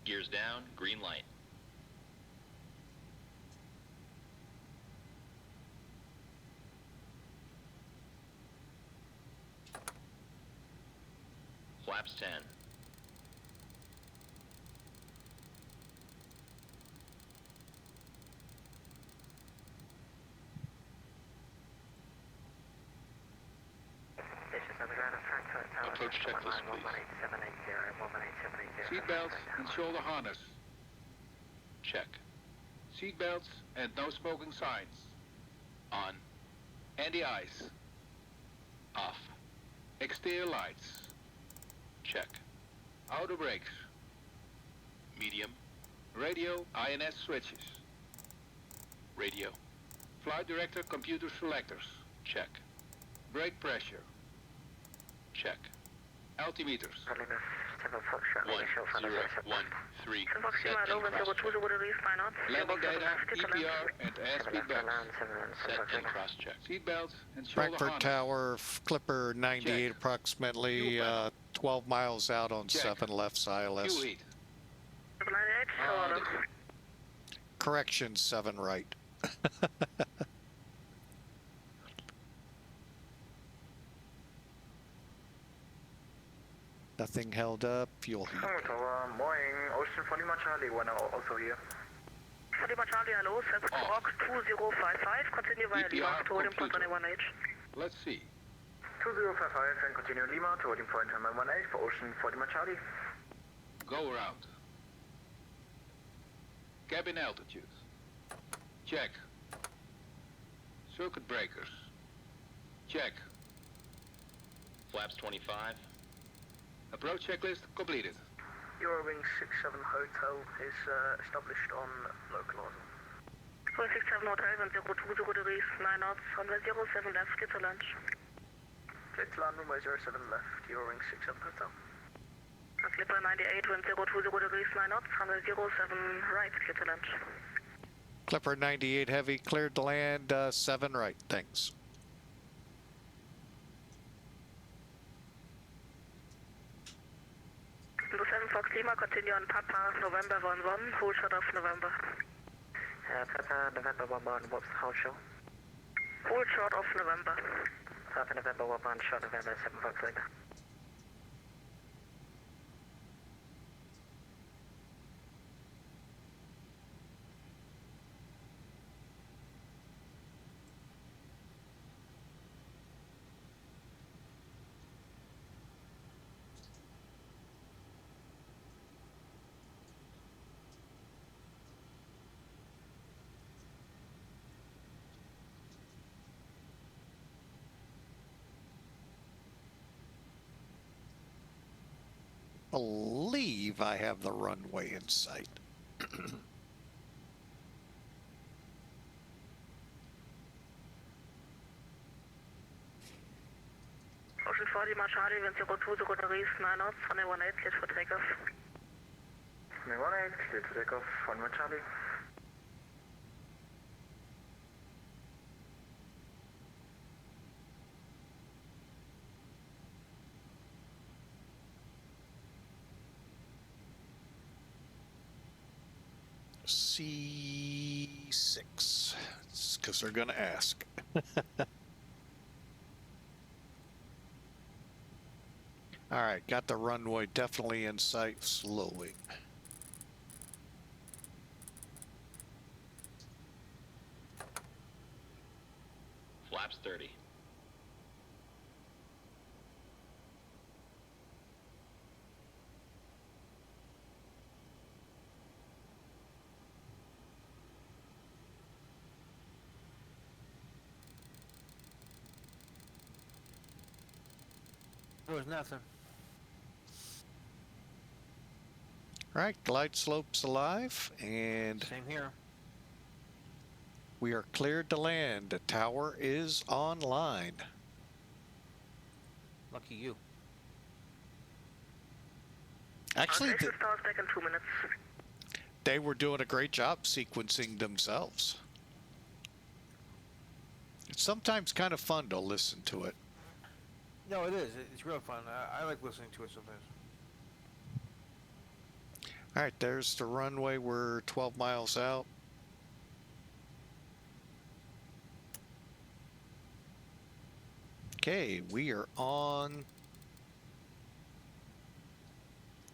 Gears down, green light. Flaps 10. Approach checklist, please. Seatbelts and shoulder harness. Check. Seatbelts and no smoking signs. On. Anti-ice. Off. Exterior lights. Check. Outer brakes. Medium. Radio INS switches. Radio. Flight director computer selectors. Check. Brake pressure. Check. Altimeters. 1013. Foxtrot, Set in over cross 02, 0 degrees, 9 knots. Landing data, Clear to land. EPR, and airspeed belts. Set in cross check. Seatbelts and shoulder Frankfurt harness. Tower, Clipper 98, Check. approximately Fuel panel. 12 miles out on Check. 7 left Fuel ILS. heat. 98, On. Correction, 7 right. Nothing held up, fuel heat. Tower, morning, Ocean for Lima Charlie, one also here. For Lima Charlie, hello, Sets Fox 2055, continue via Lima EPR to holding point computer. 1H. Let's see. 2055 and continue Lima to holding point 118 for Ocean for Lima Charlie. Go around. Cabin altitude. Check. Circuit breakers. Check. Flaps 25. Approach checklist completed. Eurowing 67 Hotel is established on local order. 467 Hotel, 1020 degrees, 9 knots, runway 07 left, clear to launch. Clear to land, runway 07 left, Eurowing 67 Hotel. Clipper 98, 1020 degrees, 9 knots, runway 07 right, clear to launch. Clipper 98 heavy, cleared to land, 7 right, thanks. Kilo 7 Fox Lima, continue on Papa, November 11, hold short of November. Papa, November 11, what's the hold short? Hold short of November. Papa, November 11, short November, 7 Fox Lima. Believe I have the runway in sight. Ocean 40, Charlie, 1020 degrees, 9 knots, runway 18, cleared for takeoff. Runway 18, cleared to takeoff, runway Charlie. C6. It's because they're going to ask. All right, got the runway definitely in sight, slowing. Flaps 30. There was nothing. All right, glide slope's alive, and Same here. we are cleared to land. The tower is online. Lucky you. Actually, Station starts back in 2 minutes. they were doing a great job sequencing themselves. It's sometimes kind of fun to listen to it. No, it is. It's real fun. I like listening to it sometimes. All right, there's the runway. We're 12 miles out. Okay, we are on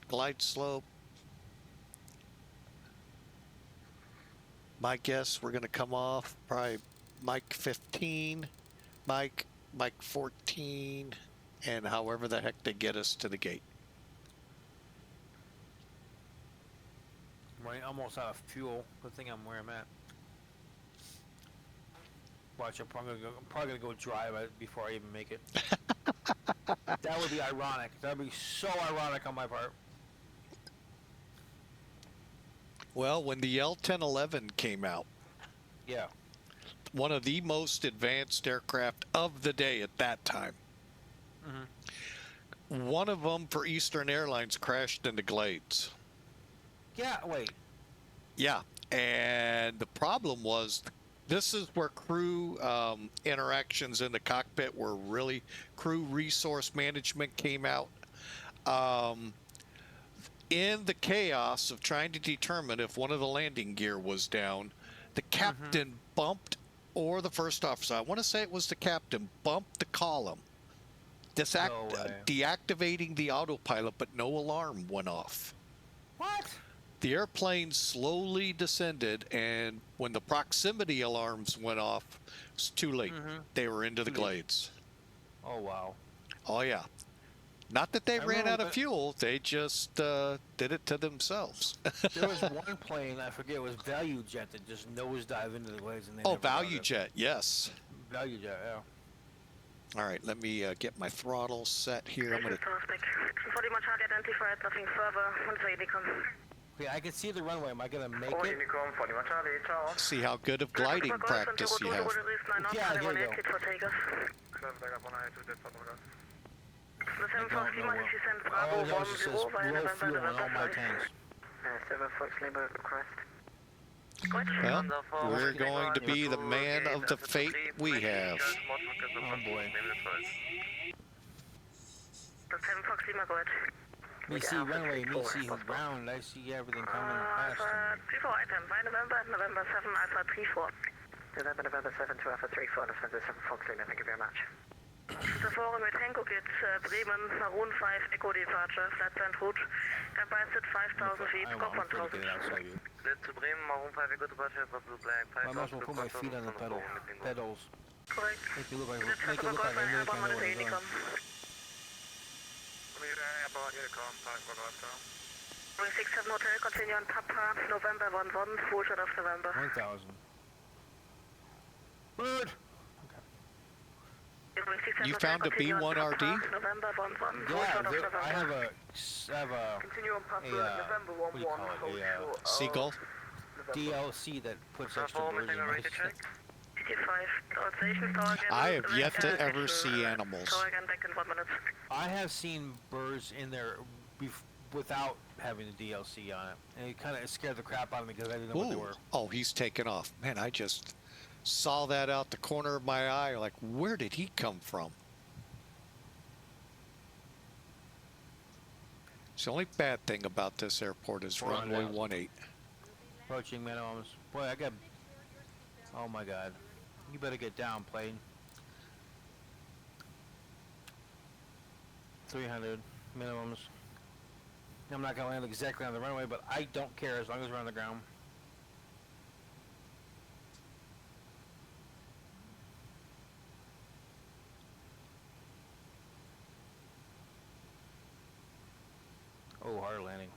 glide slope. My guess, we're going to come off probably Mike 15, Mike 14, and however the heck they get us to the gate. I'm running almost out of fuel. Good thing I'm where I'm at. Watch, I'm probably gonna go drive it before I even make it. That would be ironic. That would be so ironic on my part. Well, when the L-1011 came out, Yeah. one of the most advanced aircraft of the day at that time, one of them for Eastern Airlines crashed into Glades. Yeah, wait. Yeah, and the problem was, this is where crew interactions in the cockpit were really, crew resource management came out. In the chaos of trying to determine if one of the landing gear was down, the captain bumped, or the first officer, I want to say it was the captain, bumped the column, deactivating the autopilot, but no alarm went off. What? The airplane slowly descended, and when the proximity alarms went off, it was too late. They were into the Glades. Oh, wow. Oh, yeah. Not that they ran out of fuel, they just did it to themselves. There was one plane, I forget, it was Value Jet that just nosedived into the Glades. And they Oh, never got Value it. Jet, yes. Value Jet, yeah. All right, let me get my throttle set here. I'm going to... identified, nothing further. Okay, I can see the runway. Am I going to make Oh, it? Unicorn, Fatima Charlie, ciao. See how good of gliding practice you have. Yeah, here you go. The 747 All it does is says low fuel on all my tanks. 7 Fox Lima request. Well, we're going to be the man of the fate we have. Oh boy. The 7 Fox Lima, go ahead. Me see runway, me see ground, I see everything coming past. 34 items, by November 7 Alpha 34. November 7 to Alpha 34, Lufthansa 7 Fox Lima, thank you very much. The forum with Tango Kit, Bremen, Maroon 5, Echo Departure, flight plan route, capacity 5,000 feet, scope 1,000. To Bremen, Maroon 5, Echo Departure, Blue Black, I might as well put my feet on the pedals. Correct. Make it look like I know what I'm doing. Ring 67 Hotel, continue on Papa, November 11, full shot of November. 1,000. Bird! You found a B1RD? Yeah, I have a Continue on Papa, November 11, what do you call it, a Seagull? DLC that puts extra birds in my stuff. I have yet to ever see animals. I have seen birds in there without having the DLC on it, and it kind of scared the crap out of me because I didn't know what they were. Oh, he's taken off. Man, I just saw that out the corner of my eye. Like, where did he come from? It's the only bad thing about this airport is runway 18. Approaching minimums. Boy, I got... Oh my god. You better get down, plane. 300 minimums. I'm not going to land exactly on the runway, but I don't care as long as we're on the ground. Oh, hard landing.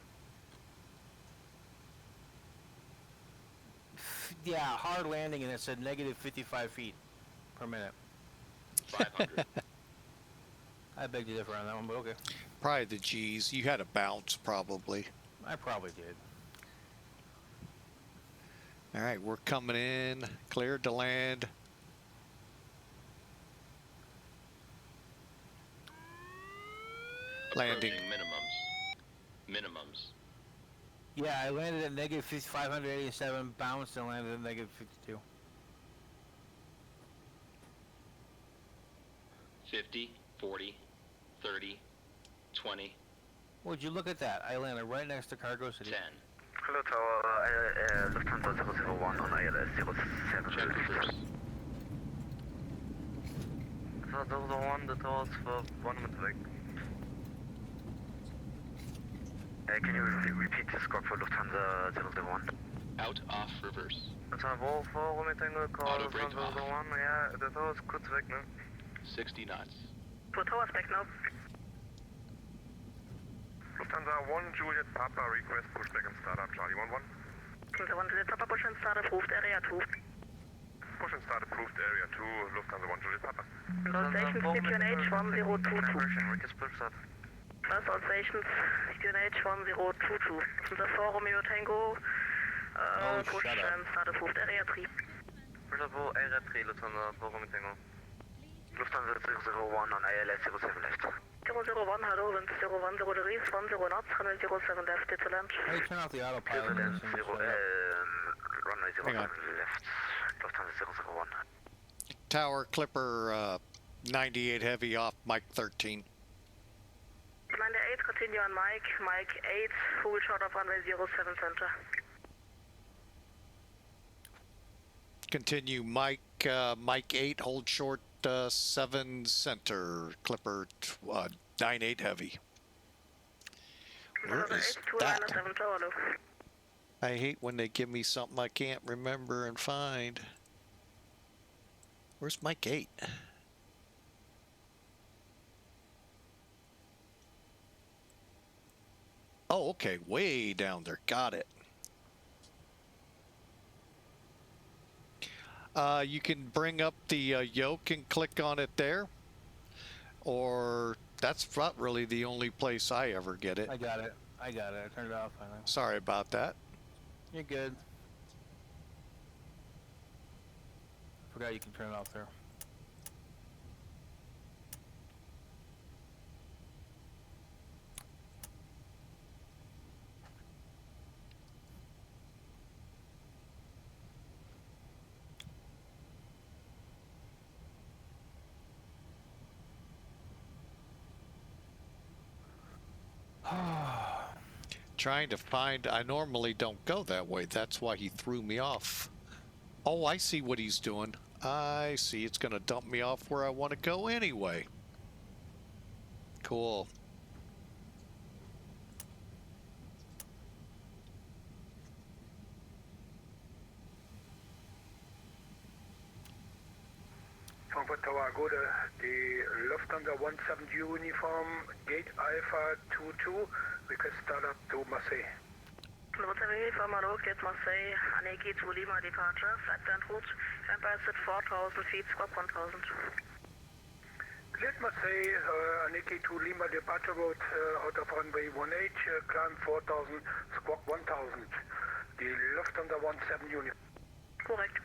Yeah, hard landing, and it said negative 55 feet per minute. 500. I beg to differ on that one, but okay. Probably the G's. You had a bounce, probably. I probably did. All right, we're coming in. Cleared to land. Landing. Minimums. Yeah, I landed at negative 587, bounced, and landed at negative 52. 50, 40, 30, 20. Would you look at that? I landed right next to Cargo City. 10. Hello Tower, Lufthansa 001 on ILS 07. Check reverse. Lufthansa 001, the tower's for 1 minute weg. Can you repeat the score for Lufthansa 001? Out, off, reverse. Lufthansa Forum mit Tango Call, Auto brake Lufthansa off. 01, ja, der Tower ist kurz weg, ne? 60 knots. For tower spec now. Lufthansa 1, Juliet Papa, request pushback and startup, Charlie 11. Lufthansa 1, Juliet Papa, push and start approved, area 2. Push and start approved, area 2, Lufthansa 1, Juliet Papa. All stations, QNH 1022. Request push start. First all stations, QNH 1022. The forum, Romeo Tango, push and start approved, area 3. Bravo, area 3, Lufthansa Forum mit Tango. Lufthansa 001 on ILS 07 left. 001, hello, wind 010 degrees, 10 knots, runway 07 left, it's a land. How do you turn off the autopilot? Clear when to this land, thing runway shows up? 07 left, Lufthansa 001. Tower Clipper 98 Heavy off Mike 13. 98, continue on Mike, Mike 8, full short of runway 07 center. Continue Mike, Mike 8, hold short 7 center, Clipper 98 Heavy. Where is that? I hate when they give me something I can't remember and find. Where's Mike 8? Oh, okay, way down there. Got it. You can bring up the yoke and click on it there. Or that's not really the only place I ever get it. I got it. I turned it off finally. Sorry about that. You're good. Forgot you can turn it off there. Trying to find, I normally don't go that way. That's why he threw me off. Oh, I see what he's doing. I see. It's going to dump me off where I want to go anyway. Cool. Frankfurt Tower, Gode, die Lufthansa 17 Uniform, Gate Alpha 22, request startup to Marseille. Lufthansa Uniform, hello, Gate Marseille, ATC to Lima departure, flight plan route, Empire at 4,000 feet, squawk 1,000. Gate Marseille, ATC to Lima departure route, out of runway 18, climb 4,000, squawk 1,000. Die Lufthansa 17 Uniform. Correct.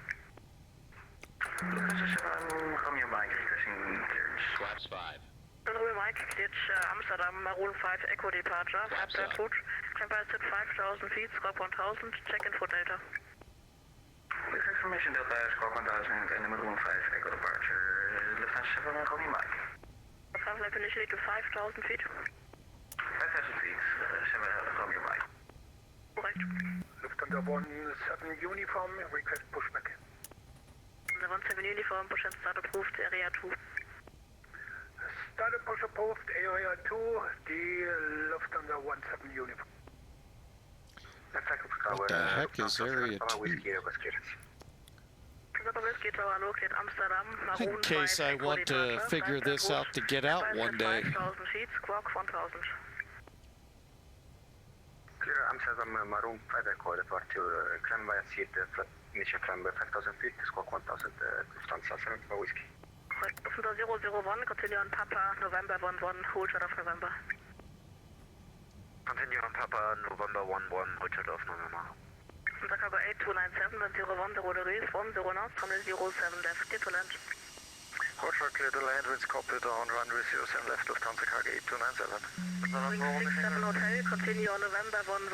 Romeo Mike, requesting clearance. Flaps 5. Romeo Mike, ditch Amsterdam, Maroon 5, Echo departure, flight plan route, Empire at 5,000 feet, squawk 1,000, check-in for Delta. This information Delta, squawk 1,000 and Maroon 5, Echo departure, Lufthansa 7, Romeo Mike. Flight initially to 5,000 feet. 5,000 feet, 7 Romeo Mike. Correct. Lufthansa 17 Uniform, request pushback. The 17 uniform, push and start approved, area 2. Startup push approved, area 2, die Lufthansa 17 Uniform. What the heck is area 2? In case I want to figure this out to get out one day. 5,000 feet, squawk 1,000. Clear Amsterdam, Maroon 5, Echo departure, climb by seat, initial climb by 5,000 feet, squawk 1,000, Lufthansa 7 for whiskey. Lufthansa 001, continue on Papa, November 11, hold short of November. Continue on Papa, November 11, Richard of November. Lufthansa Cargo 8297, then 01, 0 degrees, 10 knots, runway 07 left, clear to land. Hold short, clear to land, winds cockpit on runway 07 left, Lufthansa Cargo 8297. Wing 67 Hotel, continue on November 11,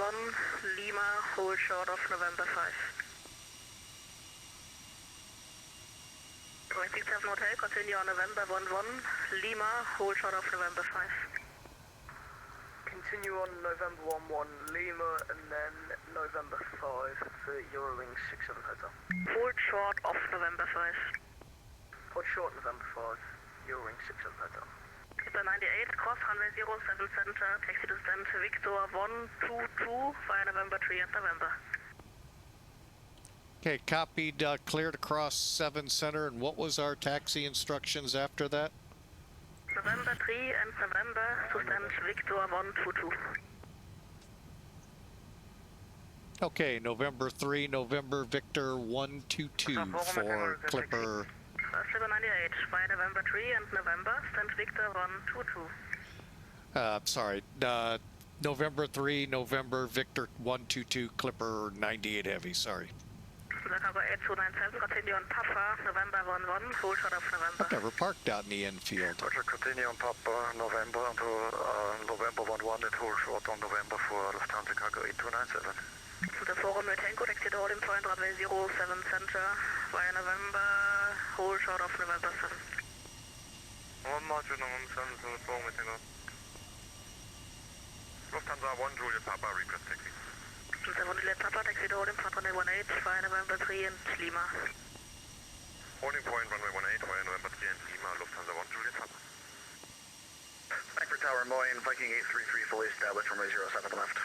Lima, hold short of November 5. Wing 67 Hotel, continue on November 11, Lima, hold short of November 5. Continue on November 11, Lima, and then November 5 for Eurowing 67 Hotel. Hold short of November 5. Hold short November 5, Eurowing 67 Hotel. Clipper 98, cross runway 07 center, taxi distance Victor 122 via November 3 and November. Okay, copied, cleared across 7 center, and what was our taxi instructions after that? November 3 and November, distance Victor 122. Okay, November 3, November Victor 122 for Clipper. 798, via November 3 and November, distance Victor 122. Sorry, November 3, November Victor 122, Clipper 98 Heavy, sorry. Chicago 8297, continue on Papa, November 11, full shot of November. I've never parked out in the infield. Roger, continue on Papa, November until November 11 and hold short on November for Lufthansa Chicago 8297. The forum with Tango, taxi to holding point, runway 07 center, via November, hold short of November 7. One more to November 7 to the forum with Tango. Lufthansa 1 Juliet Papa, request taxi. 7 Juliet Papa, taxi to holding point, runway 18, via November 3 and Lima. Holding point, runway 18, via November 3 and Lima, Lufthansa 1 Juliet Papa. Frankfurt Tower, Moyne, Viking 833 fully established, runway 07 left.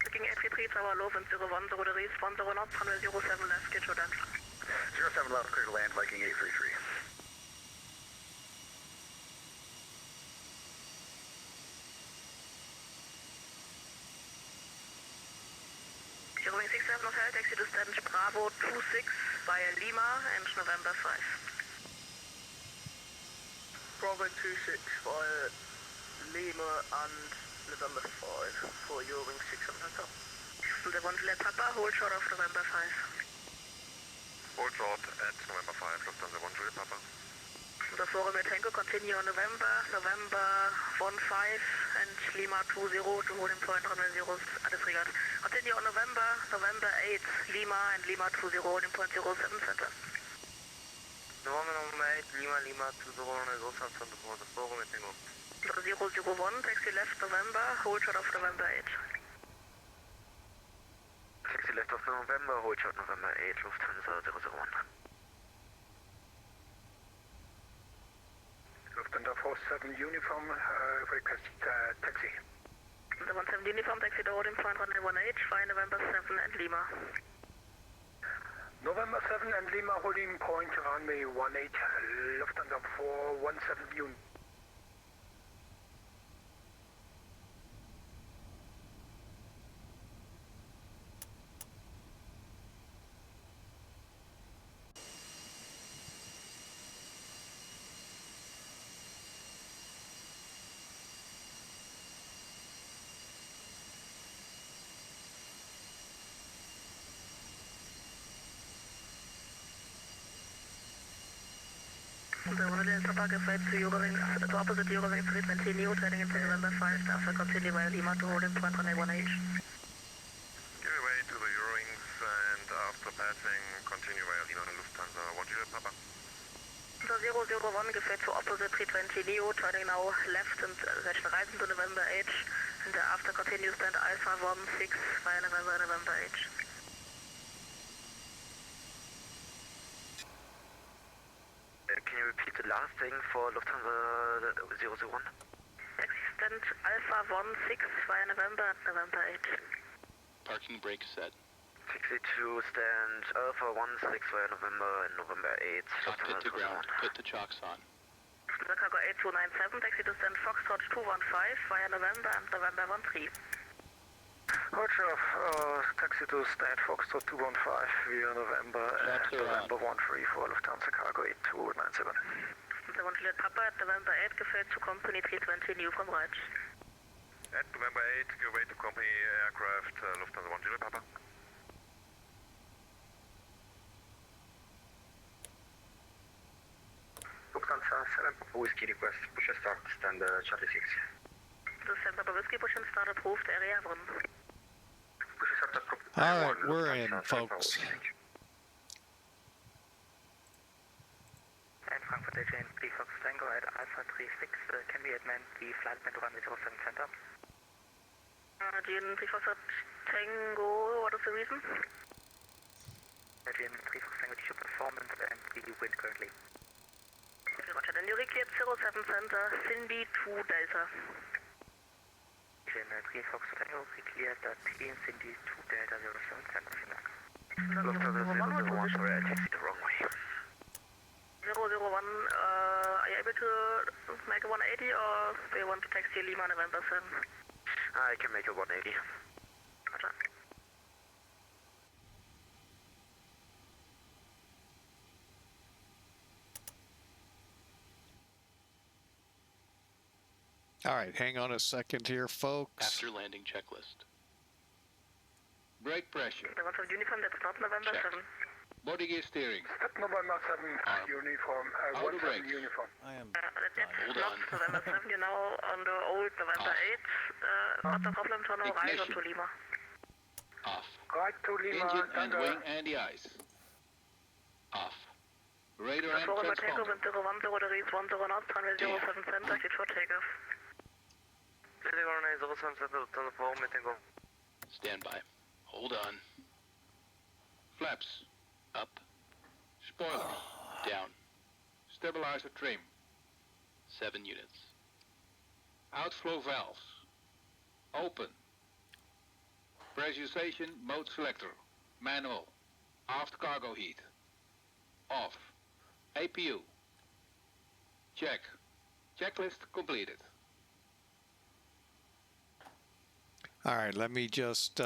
Viking 833 Tower, low and 01, 0 degrees, 10 knots, runway 07 left, get your dance. 07 left, clear to land, Viking 833. Wing 67 Hotel, taxi distance Bravo 26 via Lima and November 5. Bravo 26 via Lima and November 5 for your Wing 67 Hotel. The 1 Juliet Papa, hold short of November 5. Hold short at November 5, Lufthansa 1 Juliet Papa. The forum with Tango, continue on November 15 and Lima 20 to holding point, runway 0, disregard. Continue on November 8, Lima and Lima 20, holding point 07 center. November 8, Lima 20, runway 07 center for the forum with Tango. 001, taxi left November, hold short of November 8. Taxi left of November, hold short November 8, Lufthansa 001. Lufthansa 47 uniform, request taxi. The 17 uniform, taxi to holding point, runway 18, via November 7 and Lima. November 7 and Lima holding point, runway 18, Lufthansa 417 uniform. The 1 Juliet Papa, give right to Eurowings, to opposite Eurowings 320 Neo, turning into November 5, after continue via Lima to holding point, runway 18. Give way to the Eurowings and after passing, continue via Lima and Lufthansa 1 Juliet Papa. The 001, give way to opposite 320 Neo, turning now left and rising to November 8, and after continue stand Alpha 16 via November 8. Can you repeat the last thing for Lufthansa 001? Taxi stand Alpha 16 via November 8. Parking brake set. Taxi to stand Alpha 16 via November 8. Cockpit Lufthansa to ground. 001. Put the chocks on. Chicago 8297, taxi to stand Foxtrot 215 via November and November 13. Roger, taxi to stand Foxtrot 215 via November and November 13 for Lufthansa Cargo 8297. The 1 Juliet Papa at November 8, give way to company 320 New from right. At November 8, give way to company aircraft Lufthansa 1 Juliet Papa. Lufthansa 7 Papa Whiskey request, push a start, stand Charlie 6. The 7 Papa Whiskey push and start approved, area 1. All right, we're in, folks. And Frankfurt AJN, Fox Tango at Alpha 36, can we amend the flight band runway 07 center? AJN Fox Tango, what is the reason? AJN Fox Tango, issue performance and the wind currently. Roger, then you request 07 center, Cindy 2 Delta. AJN Fox Tango, cleared that in Cindy 2 Delta 07 center, Lufthansa 001, sorry, I taxied the wrong way. 001, are you able to make a 180 or do you want to taxi Lima November 7? I can make a 180. Roger. All right, hang on a second here, folks. After landing checklist. Brake pressure. Uniform, that's not November Check. 7. Body gear steering. Step November 7 uniform. Auto 17 brakes. uniform. I am. That's Hold not on. November 7, you know, on the old November Off. 8. What's the problem? Turn right Ignition. onto Lima. Off. Right to Lima. Engine and Thunder. wing and the eyes. Off. Radar and Forum Tango, transponder. 1010 degrees, 10 knots, runway 07 center, cleared for takeoff. Stand by. Hold on. Flaps. Up. Spoiler. Down. Stabilizer trim. 7 units. Outflow valves. Open. Pressurization mode selector. Manual. Aft cargo heat. Off. APU. Check. Checklist completed. All right, let me just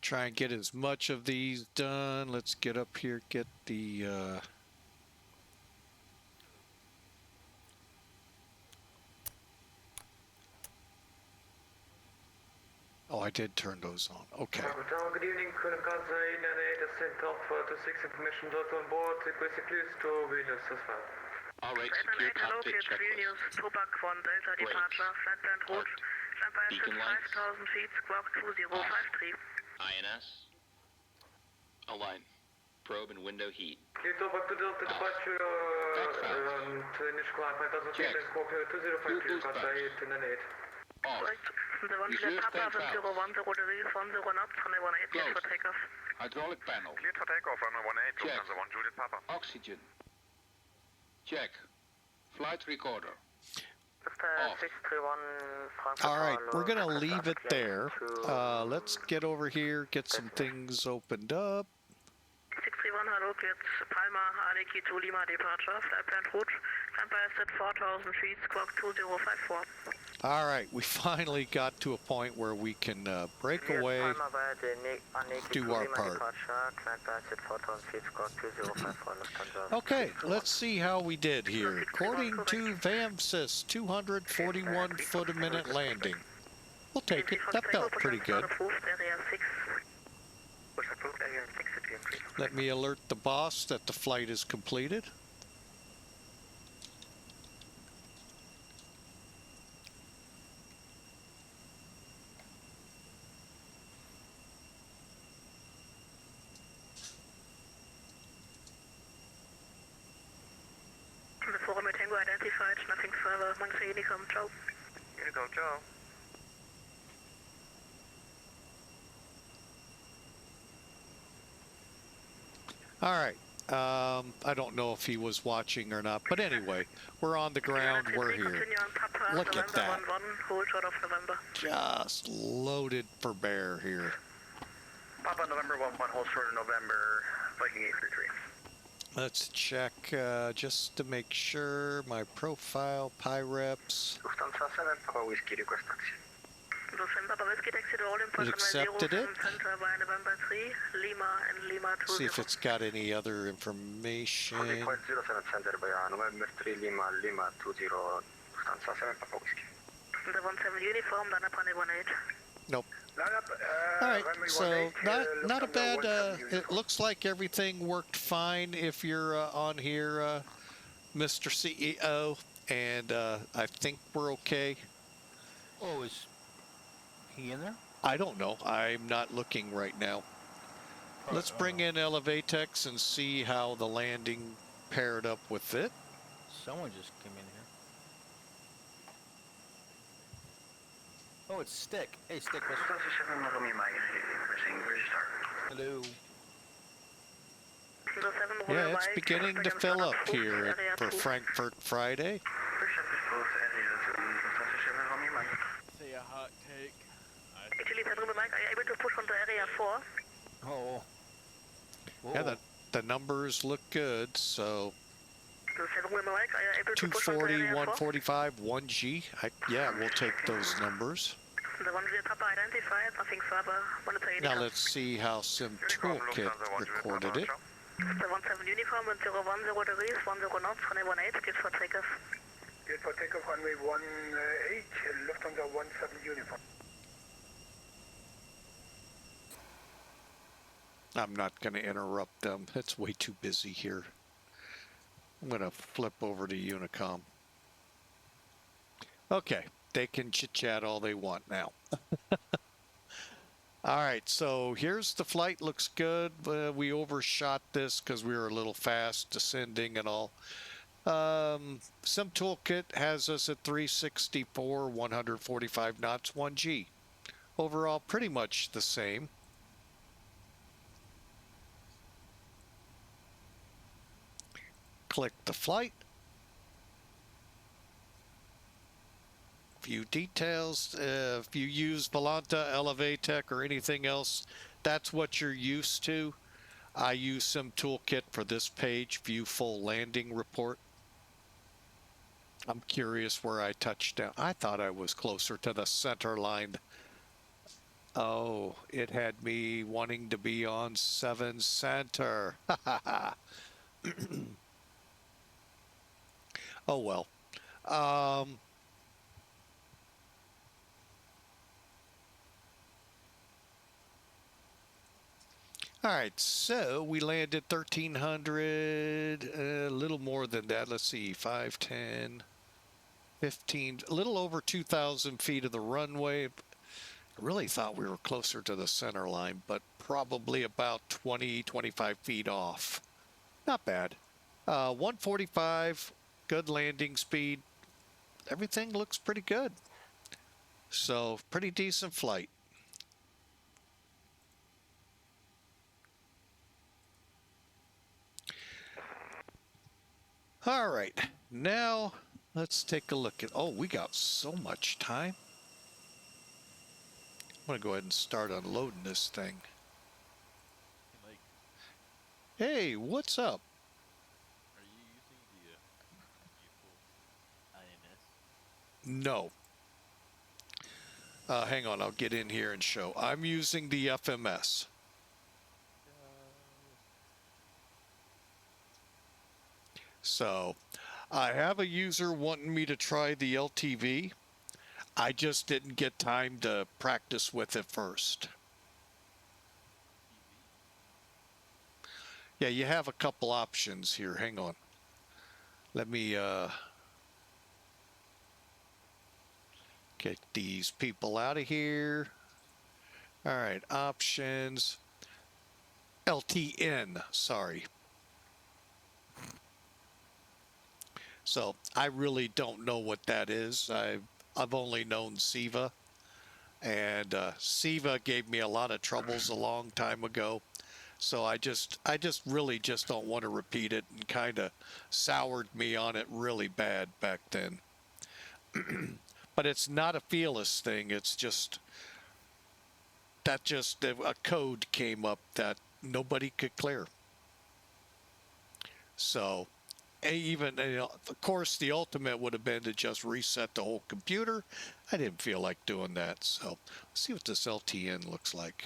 try and get as much of these done. Let's get up here, get the oh, I did turn those on. Okay. Good evening, Colonel Kansai, 98, ascent Alpha to 6 information dot on board, request please to Venus as well. All right, secure cockpit checklist. Tobacco 1 Delta Brakes. departure, flight plan route, jump by Beacon lights. 5,000 feet, squawk 2053. INS. Align. Probe and window heat. Clear Tobacco to Delta departure, to initial climb 5,000 feet Check. and squawk 2053, Kansai, 98. Off. Correct. The one Reserve Papa tank valves. 010 degrees, 10 knots, runway 18, cleared for Closed. takeoff. Hydraulic panel. Cleared for takeoff, runway 18, Check. Lufthansa 1 Juliet Papa. Oxygen. Check. Flight recorder. Off. 631 Frankfurt. All right, we're going to leave it there. Let's get over here, get some things opened up. 631, hello, cleared Palma, Aleki to Lima departure, flight plan route, climb by at 4,000 feet, squawk 2054. All right, we finally got to a point where we can break away, do our part. Okay, let's see how we did here. According to VAMSIS, 241 foot a minute landing. We'll take it. That felt pretty good. Let me alert the boss that the flight is completed. The forum Tango identified, nothing further. Monkey Unicom, ciao. Unicom, ciao. All right. I don't know if he was watching or not, but anyway, we're on the ground. We're here. Look at that. Just loaded for bear here. Papa November 11, hold short of November, Viking 833. Let's check just to make sure my profile, PyReps. Lufthansa 7, Papa Whiskey, request taxi. It accepted it. See if it's got any other information. Point 07 center by November 3 Lima, Lima 20, Lufthansa 7, Papa Whiskey. The 17 uniform, then upon 18. Nope. All right, so not a bad. It looks like everything worked fine. If you're on here, Mr. CEO, and I think we're okay. Oh, is he in there? I don't know. I'm not looking right now. Let's bring in Elevatex and see how the landing paired up with it. Someone just came in here. Oh, it's Stick. Hey, Stick. Hello. Yeah, it's beginning to fill up here for Frankfurt Friday. Say a hot take. Actually, Mike, are you able to push on the area 4? Oh. Yeah, The numbers look good, so 27 Lima Mike, are you able to push on to 240, area 4? 145, 1G. Yeah, we'll take those numbers. The 1 via Papa identified, nothing further. Monitor Now let's see how Sim Toolkit recorded it. The 17 uniform and 010 degrees, 10 knots, runway 18, gate for takeoff. Gate for takeoff, runway 18, Lufthansa 17 uniform. I'm not going to interrupt them. It's way too busy here. I'm going to flip over to Unicom. Okay, they can chit-chat all they want now. All right, so here's the flight. Looks good. We overshot this because we were a little fast descending and all. Sim Toolkit has us at 364, 145 knots, 1G. Overall, pretty much the same. Click the flight. View details. If you use Volanta, Elevatech, or anything else, that's what you're used to. I use Sim Toolkit for this page, view full landing report. I'm curious where I touched down. I thought I was closer to the center line. Oh, it had me wanting to be on 7 center. Oh well. All right, so we landed 1,300, a little more than that. Let's see, 5, 10, 15, a little over 2,000 feet of the runway. I really thought we were closer to the center line, but probably about 20, 25 feet off. Not bad. 145, good landing speed. Everything looks pretty good. So, pretty decent flight. All right, now let's take a look at, oh, we got so much time. I'm gonna go ahead and start unloading this thing. Hey, what's up? Are you using the vehicle INS? No. Hang on, I'll get in here and show. I'm using the FMS. So, I have a user wanting me to try the LTV. I just didn't get time to practice with it first. Yeah, you have a couple options here. Hang on. Let me get these people out of here. All right, options. LTN, sorry. So I really don't know what that is. I've only known SIVA, and SIVA gave me a lot of troubles a long time ago. So I just really just don't want to repeat it, and kind of soured me on it really bad back then. But it's not a Felis thing. It's just that a code came up that nobody could clear. So even, of course, the ultimate would have been to just reset the whole computer. I didn't feel like doing that. So let's see what this LTN looks like.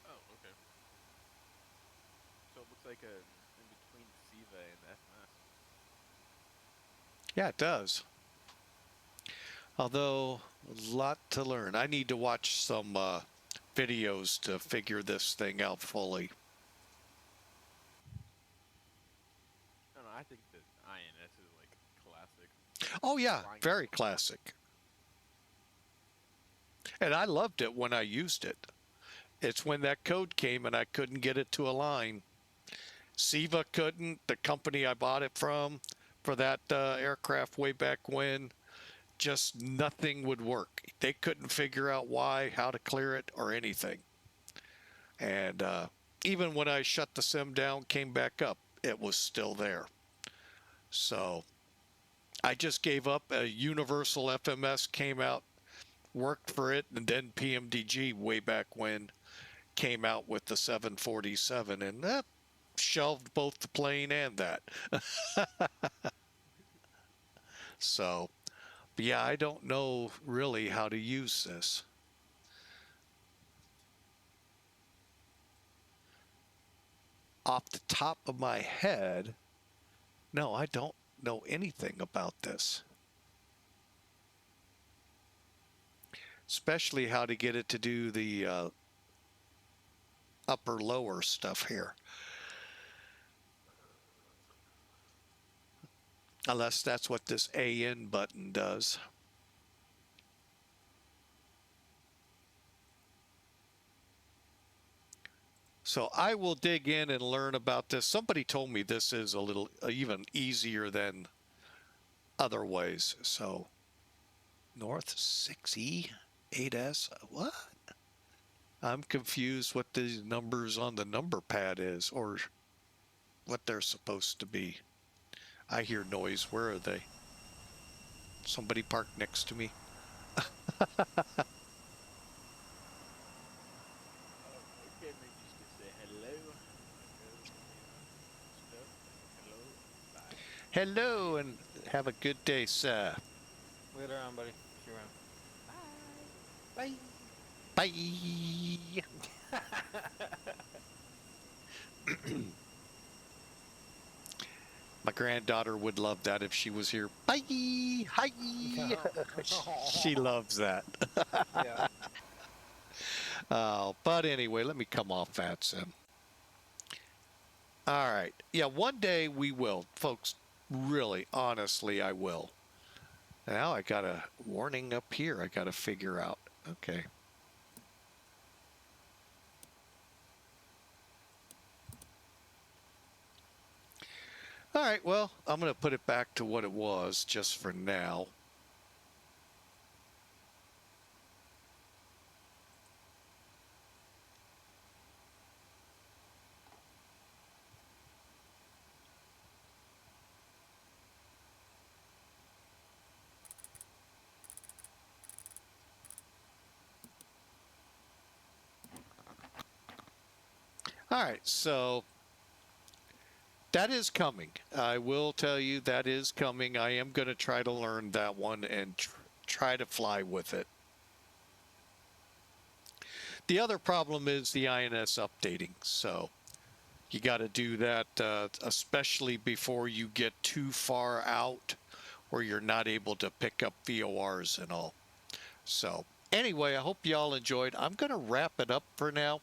Oh, okay. So it looks like a in between SIVA and FMS. Yeah, it does. Although, a lot to learn. I need to watch some videos to figure this thing out fully. No, I think that INS is like classic. Oh yeah, very classic. And I loved it when I used it. It's when that code came and I couldn't get it to align. SIVA couldn't, the company I bought it from, for that aircraft way back when, just nothing would work. They couldn't figure out why, how to clear it, or anything. And even when I shut the sim down, came back up, it was still there. So I just gave up. A universal FMS came out worked for it, and then PMDG way back when came out with the 747, and that shelved both the plane and that. So, but yeah, I don't know really how to use this. Off the top of my head, no, I don't know anything about this. Especially how to get it to do the upper lower stuff here. Unless that's what this AN button does. So I will dig in and learn about this. Somebody told me this is a little even easier than other ways. So North 6E 8S, what? I'm confused what the numbers on the number pad is or what they're supposed to be. I hear noise. Where are they? Somebody parked next to me. Hello and have a good day, sir. Later on, buddy. See you around. Bye. Bye. My granddaughter would love that if she was here. Bye. Hi. She loves that. Yeah. But anyway, let me come off VATSIM. All right. Yeah, one day we will, folks. Really, honestly, I will. Now I got a warning up here I got to figure out. Okay. All right, well, I'm going to put it back to what it was just for now. All right, so that is coming. I will tell you that is coming. I am going to try to learn that one and try to fly with it. The other problem is the INS updating. So you got to do that, especially before you get too far out where you're not able to pick up VORs and all. So anyway, I hope y'all enjoyed. I'm going to wrap it up for now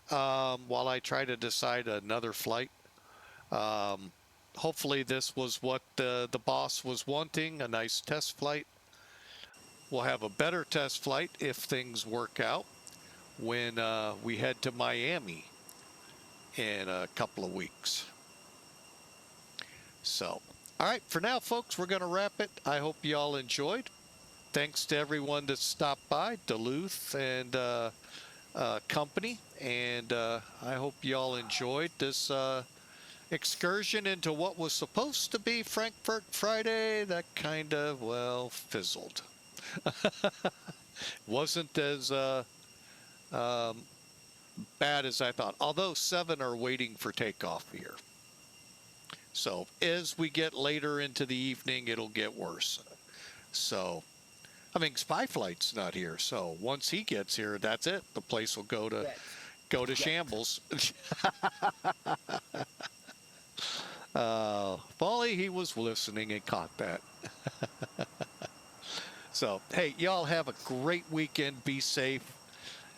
while I try to decide another flight. Hopefully this was what the boss was wanting, a nice test flight. We'll have a better test flight if things work out when we head to Miami in a couple of weeks. So, all right, for now, folks, we're going to wrap it. I hope y'all enjoyed. Thanks to everyone that stopped by, Duluth and company, and I hope y'all enjoyed this excursion into what was supposed to be Frankfurt Friday. That kind of, well, fizzled. Wasn't as bad as I thought, although 7 are waiting for takeoff here. So as we get later into the evening, it'll get worse. So, I mean, Spyflight's not here, so once he gets here, that's it. The place will go to shambles. If only he was listening and caught that. So, hey, y'all have a great weekend. Be safe.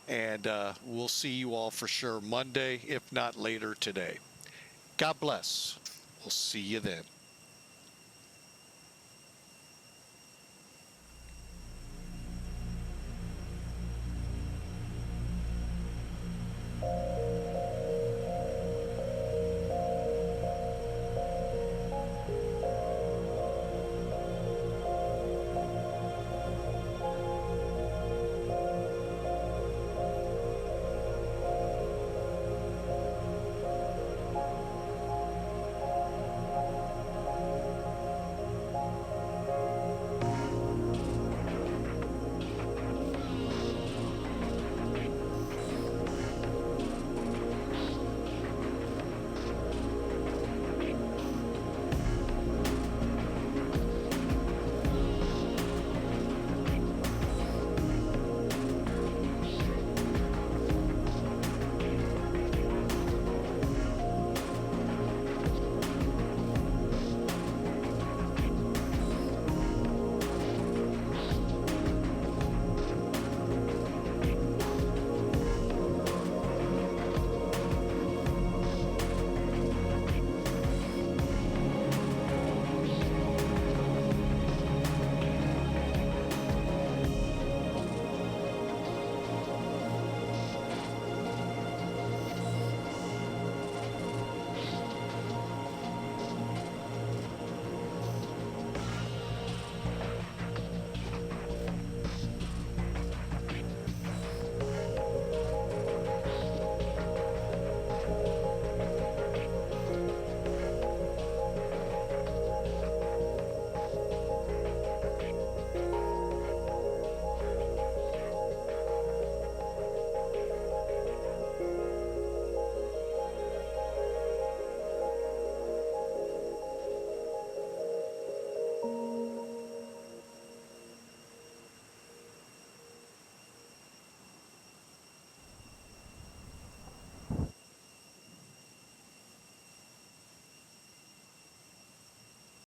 And we'll see you all for sure Monday, if not later today. God bless. We'll see you then.